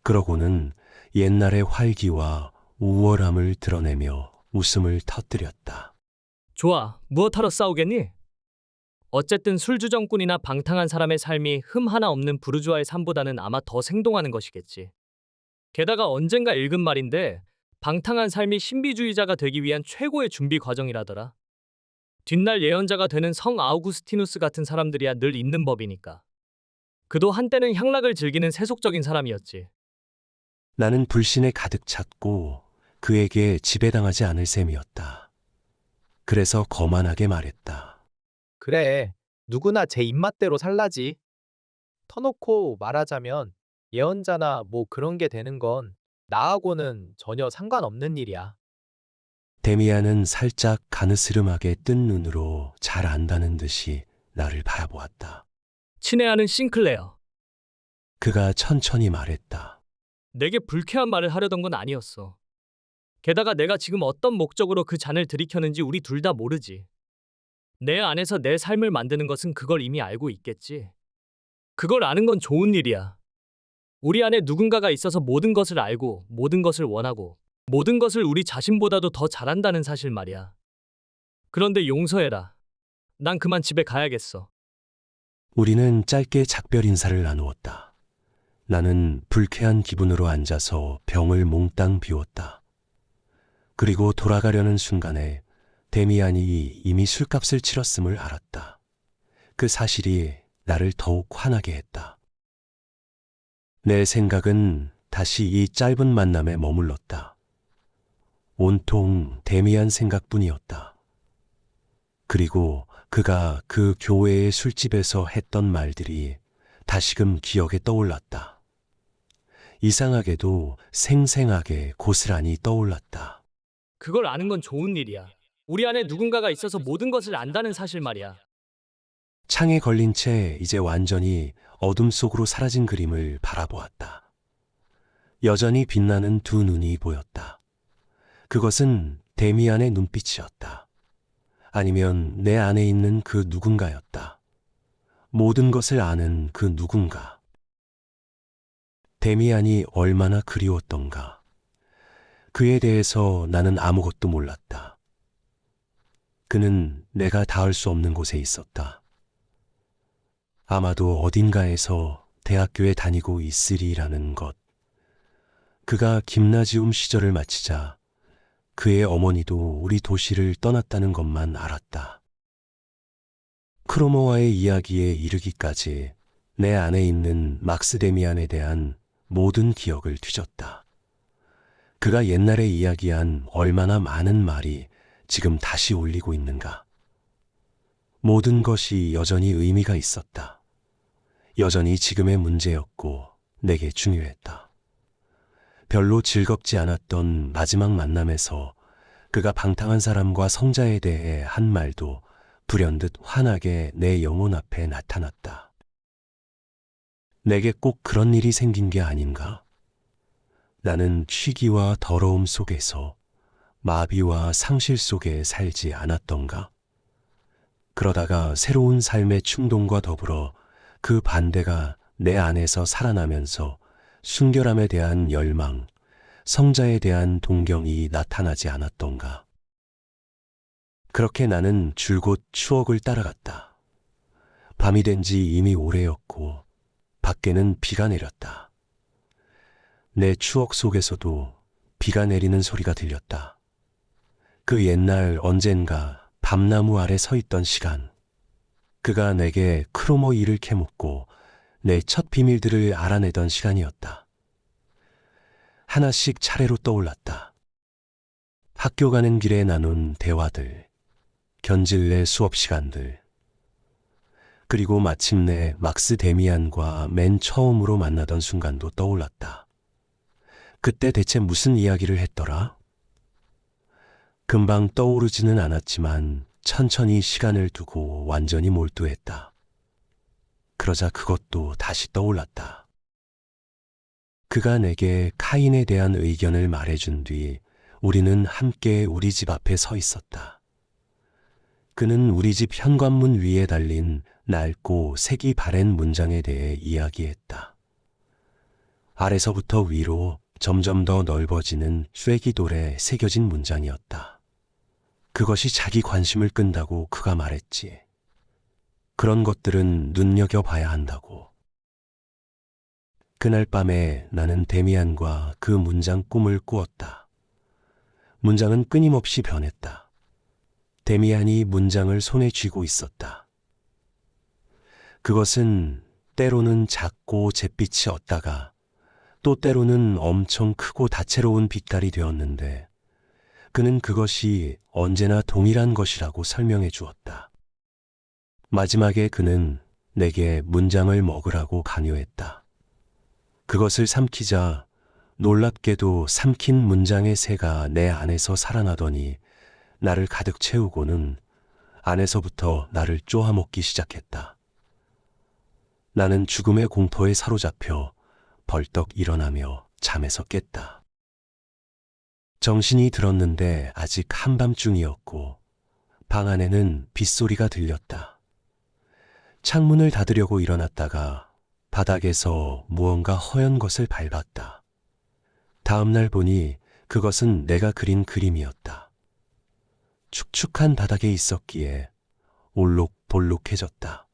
그러고는 옛날의 활기와 우월함을 드러내며 웃음을 터뜨렸다. 좋아, 무엇하러 싸우겠니? 어쨌든 술주정꾼이나 방탕한 사람의 삶이 흠 하나 없는 부르주아의 삶보다는 아마 더 생동하는 것이겠지. 게다가 언젠가 읽은 말인데 방탕한 삶이 신비주의자가 되기 위한 최고의 준비 과정이라더라. 뒷날 예언자가 되는 성 아우구스티누스 같은 사람들이야 늘 있는 법이니까. 그도 한때는 향락을 즐기는 세속적인 사람이었지. 나는 불신에 가득 찼고 그에게 지배당하지 않을 셈이었다. 그래서 거만하게 말했다. 그래. 누구나 제 입맛대로 살라지. 터놓고 말하자면 예언자나 뭐 그런 게 되는 건 나하고는 전혀 상관없는 일이야. 데미안은 살짝 가느스름하게 뜬 눈으로 잘 안다는 듯이 나를 바라보았다. 친애하는 싱클레어. 그가 천천히 말했다. 내게 불쾌한 말을 하려던 건 아니었어. 게다가 내가 지금 어떤 목적으로 그 잔을 들이켰는지 우리 둘 다 모르지. 내 안에서 내 삶을 만드는 것은 그걸 이미 알고 있겠지. 그걸 아는 건 좋은 일이야. 우리 안에 누군가가 있어서 모든 것을 알고, 모든 것을 원하고, 모든 것을 우리 자신보다도 더 잘한다는 사실 말이야. 그런데 용서해라. 난 그만 집에 가야겠어. 우리는 짧게 작별 인사를 나누었다. 나는 불쾌한 기분으로 앉아서 병을 몽땅 비웠다. 그리고 돌아가려는 순간에 데미안이 이미 술값을 치렀음을 알았다. 그 사실이 나를 더욱 화나게 했다. 내 생각은 다시 이 짧은 만남에 머물렀다. 온통 데미안 생각뿐이었다. 그리고 그가 그 교회의 술집에서 했던 말들이 다시금 기억에 떠올랐다. 이상하게도 생생하게 고스란히 떠올랐다. 그걸 아는 건 좋은 일이야. 우리 안에 누군가가 있어서 모든 것을 안다는 사실 말이야. 창에 걸린 채 이제 완전히 어둠 속으로 사라진 그림을 바라보았다. 여전히 빛나는 두 눈이 보였다. 그것은 데미안의 눈빛이었다. 아니면 내 안에 있는 그 누군가였다. 모든 것을 아는 그 누군가. 데미안이 얼마나 그리웠던가. 그에 대해서 나는 아무것도 몰랐다. 그는 내가 닿을 수 없는 곳에 있었다. 아마도 어딘가에서 대학교에 다니고 있으리라는 것. 그가 김나지움 시절을 마치자 그의 어머니도 우리 도시를 떠났다는 것만 알았다. 크로모와의 이야기에 이르기까지 내 안에 있는 막스 데미안에 대한 모든 기억을 뒤졌다. 그가 옛날에 이야기한 얼마나 많은 말이 지금 다시 울리고 있는가. 모든 것이 여전히 의미가 있었다. 여전히 지금의 문제였고 내게 중요했다. 별로 즐겁지 않았던 마지막 만남에서 그가 방탕한 사람과 성자에 대해 한 말도 불현듯 환하게 내 영혼 앞에 나타났다. 내게 꼭 그런 일이 생긴 게 아닌가? 나는 취기와 더러움 속에서 마비와 상실 속에 살지 않았던가? 그러다가 새로운 삶의 충동과 더불어 그 반대가 내 안에서 살아나면서 순결함에 대한 열망, 성자에 대한 동경이 나타나지 않았던가? 그렇게 나는 줄곧 추억을 따라갔다. 밤이 된 지 이미 오래였고 밖에는 비가 내렸다. 내 추억 속에서도 비가 내리는 소리가 들렸다. 그 옛날 언젠가 밤나무 아래 서 있던 시간, 그가 내게 크로모 이를 캐묻고 내 첫 비밀들을 알아내던 시간이었다. 하나씩 차례로 떠올랐다. 학교 가는 길에 나눈 대화들, 견질내 수업 시간들, 그리고 마침내 막스 데미안과 맨 처음으로 만나던 순간도 떠올랐다. 그때 대체 무슨 이야기를 했더라? 금방 떠오르지는 않았지만 천천히 시간을 두고 완전히 몰두했다. 그러자 그것도 다시 떠올랐다. 그가 내게 카인에 대한 의견을 말해준 뒤 우리는 함께 우리 집 앞에 서 있었다. 그는 우리 집 현관문 위에 달린 낡고 색이 바랜 문장에 대해 이야기했다. 아래서부터 위로 점점 더 넓어지는 쐐기돌에 새겨진 문장이었다. 그것이 자기 관심을 끈다고 그가 말했지. 그런 것들은 눈여겨봐야 한다고. 그날 밤에 나는 데미안과 그 문장 꿈을 꾸었다. 문장은 끊임없이 변했다. 데미안이 문장을 손에 쥐고 있었다. 그것은 때로는 작고 잿빛이 었다가 또 때로는 엄청 크고 다채로운 빛깔이 되었는데 그는 그것이 언제나 동일한 것이라고 설명해 주었다. 마지막에 그는 내게 문장을 먹으라고 강요했다. 그것을 삼키자 놀랍게도 삼킨 문장의 새가 내 안에서 살아나더니 나를 가득 채우고는 안에서부터 나를 쪼아먹기 시작했다. 나는 죽음의 공포에 사로잡혀 벌떡 일어나며 잠에서 깼다. 정신이 들었는데 아직 한밤중이었고 방 안에는 빗소리가 들렸다. 창문을 닫으려고 일어났다가 바닥에서 무언가 허연 것을 밟았다. 다음 날 보니 그것은 내가 그린 그림이었다. 축축한 바닥에 있었기에 올록볼록해졌다.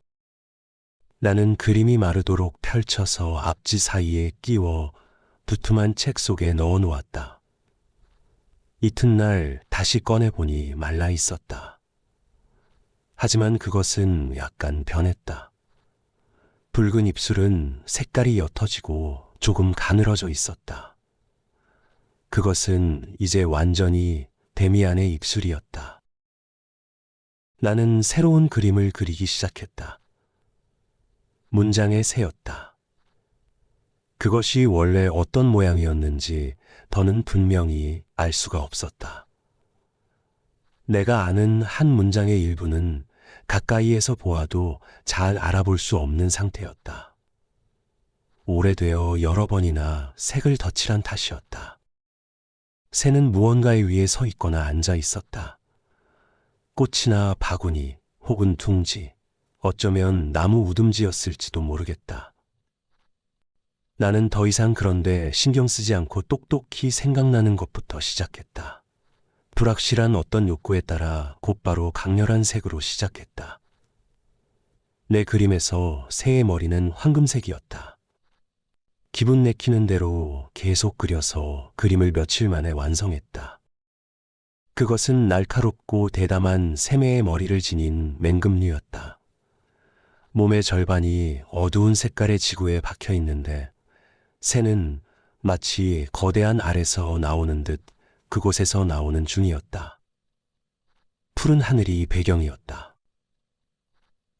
나는 그림이 마르도록 펼쳐서 앞지 사이에 끼워 두툼한 책 속에 넣어 놓았다. 이튿날 다시 꺼내보니 말라 있었다. 하지만 그것은 약간 변했다. 붉은 입술은 색깔이 옅어지고 조금 가늘어져 있었다. 그것은 이제 완전히 데미안의 입술이었다. 나는 새로운 그림을 그리기 시작했다. 문장의 새였다. 그것이 원래 어떤 모양이었는지 더는 분명히 알 수가 없었다. 내가 아는 한 문장의 일부는 가까이에서 보아도 잘 알아볼 수 없는 상태였다. 오래되어 여러 번이나 색을 덧칠한 탓이었다. 새는 무언가에 위에 서 있거나 앉아 있었다. 꽃이나 바구니 혹은 둥지, 어쩌면 나무 우듬지였을지도 모르겠다. 나는 더 이상 그런데 신경 쓰지 않고 똑똑히 생각나는 것부터 시작했다. 불확실한 어떤 욕구에 따라 곧바로 강렬한 색으로 시작했다. 내 그림에서 새의 머리는 황금색이었다. 기분 내키는 대로 계속 그려서 그림을 며칠 만에 완성했다. 그것은 날카롭고 대담한 새매의 머리를 지닌 맹금류였다. 몸의 절반이 어두운 색깔의 지구에 박혀 있는데 새는 마치 거대한 알에서 나오는 듯 그곳에서 나오는 중이었다. 푸른 하늘이 배경이었다.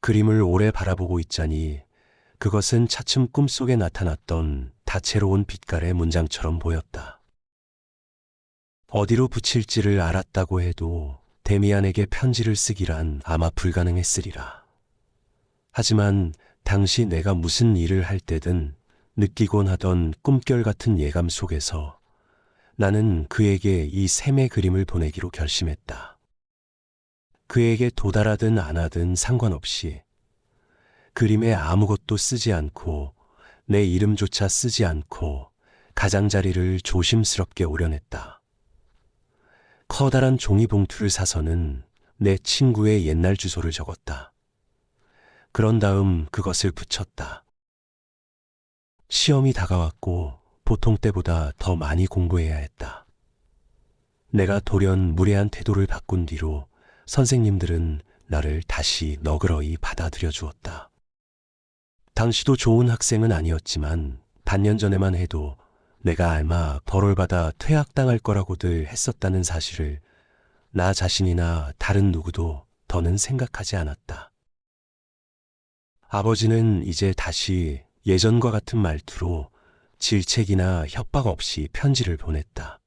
그림을 오래 바라보고 있자니 그것은 차츰 꿈속에 나타났던 다채로운 빛깔의 문장처럼 보였다. 어디로 붙일지를 알았다고 해도 데미안에게 편지를 쓰기란 아마 불가능했으리라. 하지만 당시 내가 무슨 일을 할 때든 느끼곤 하던 꿈결 같은 예감 속에서 나는 그에게 이 샘의 그림을 보내기로 결심했다. 그에게 도달하든 안 하든 상관없이 그림에 아무것도 쓰지 않고 내 이름조차 쓰지 않고 가장자리를 조심스럽게 오려냈다. 커다란 종이봉투를 사서는 내 친구의 옛날 주소를 적었다. 그런 다음 그것을 붙였다. 시험이 다가왔고 보통 때보다 더 많이 공부해야 했다. 내가 돌연 무례한 태도를 바꾼 뒤로 선생님들은 나를 다시 너그러이 받아들여 주었다. 당시도 좋은 학생은 아니었지만 반년 전에만 해도 내가 아마 벌을받아 퇴학당할 거라고들 했었다는 사실을 나 자신이나 다른 누구도 더는 생각하지 않았다. 아버지는 이제 다시 예전과 같은 말투로 질책이나 협박 없이 편지를 보냈다.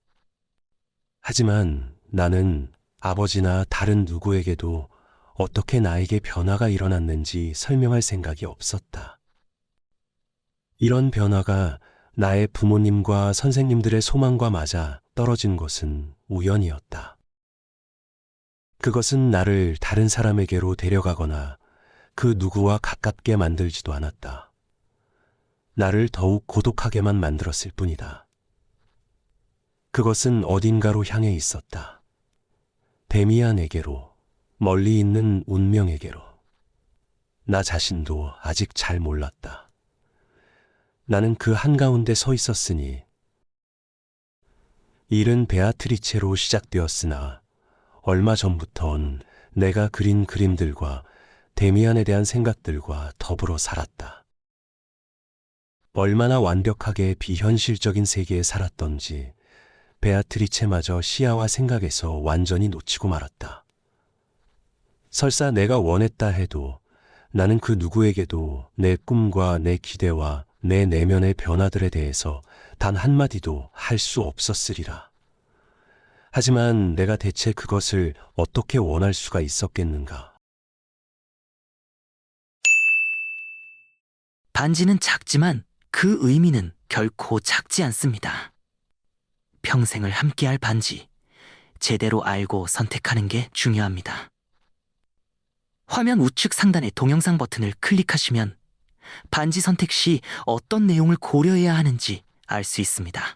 하지만 나는 아버지나 다른 누구에게도 어떻게 나에게 변화가 일어났는지 설명할 생각이 없었다. 이런 변화가 나의 부모님과 선생님들의 소망과 맞아 떨어진 것은 우연이었다. 그것은 나를 다른 사람에게로 데려가거나 그 누구와 가깝게 만들지도 않았다. 나를 더욱 고독하게만 만들었을 뿐이다. 그것은 어딘가로 향해 있었다. 데미안에게로, 멀리 있는 운명에게로. 나 자신도 아직 잘 몰랐다. 나는 그 한가운데 서 있었으니 일은 베아트리체로 시작되었으나 얼마 전부턴 내가 그린 그림들과 데미안에 대한 생각들과 더불어 살았다. 얼마나 완벽하게 비현실적인 세계에 살았던지 베아트리체마저 시야와 생각에서 완전히 놓치고 말았다. 설사 내가 원했다 해도 나는 그 누구에게도 내 꿈과 내 기대와 내 내면의 변화들에 대해서 단 한마디도 할 수 없었으리라. 하지만 내가 대체 그것을 어떻게 원할 수가 있었겠는가? 반지는 작지만 그 의미는 결코 작지 않습니다. 평생을 함께할 반지, 제대로 알고 선택하는 게 중요합니다. 화면 우측 상단의 동영상 버튼을 클릭하시면 반지 선택 시 어떤 내용을 고려해야 하는지 알 수 있습니다.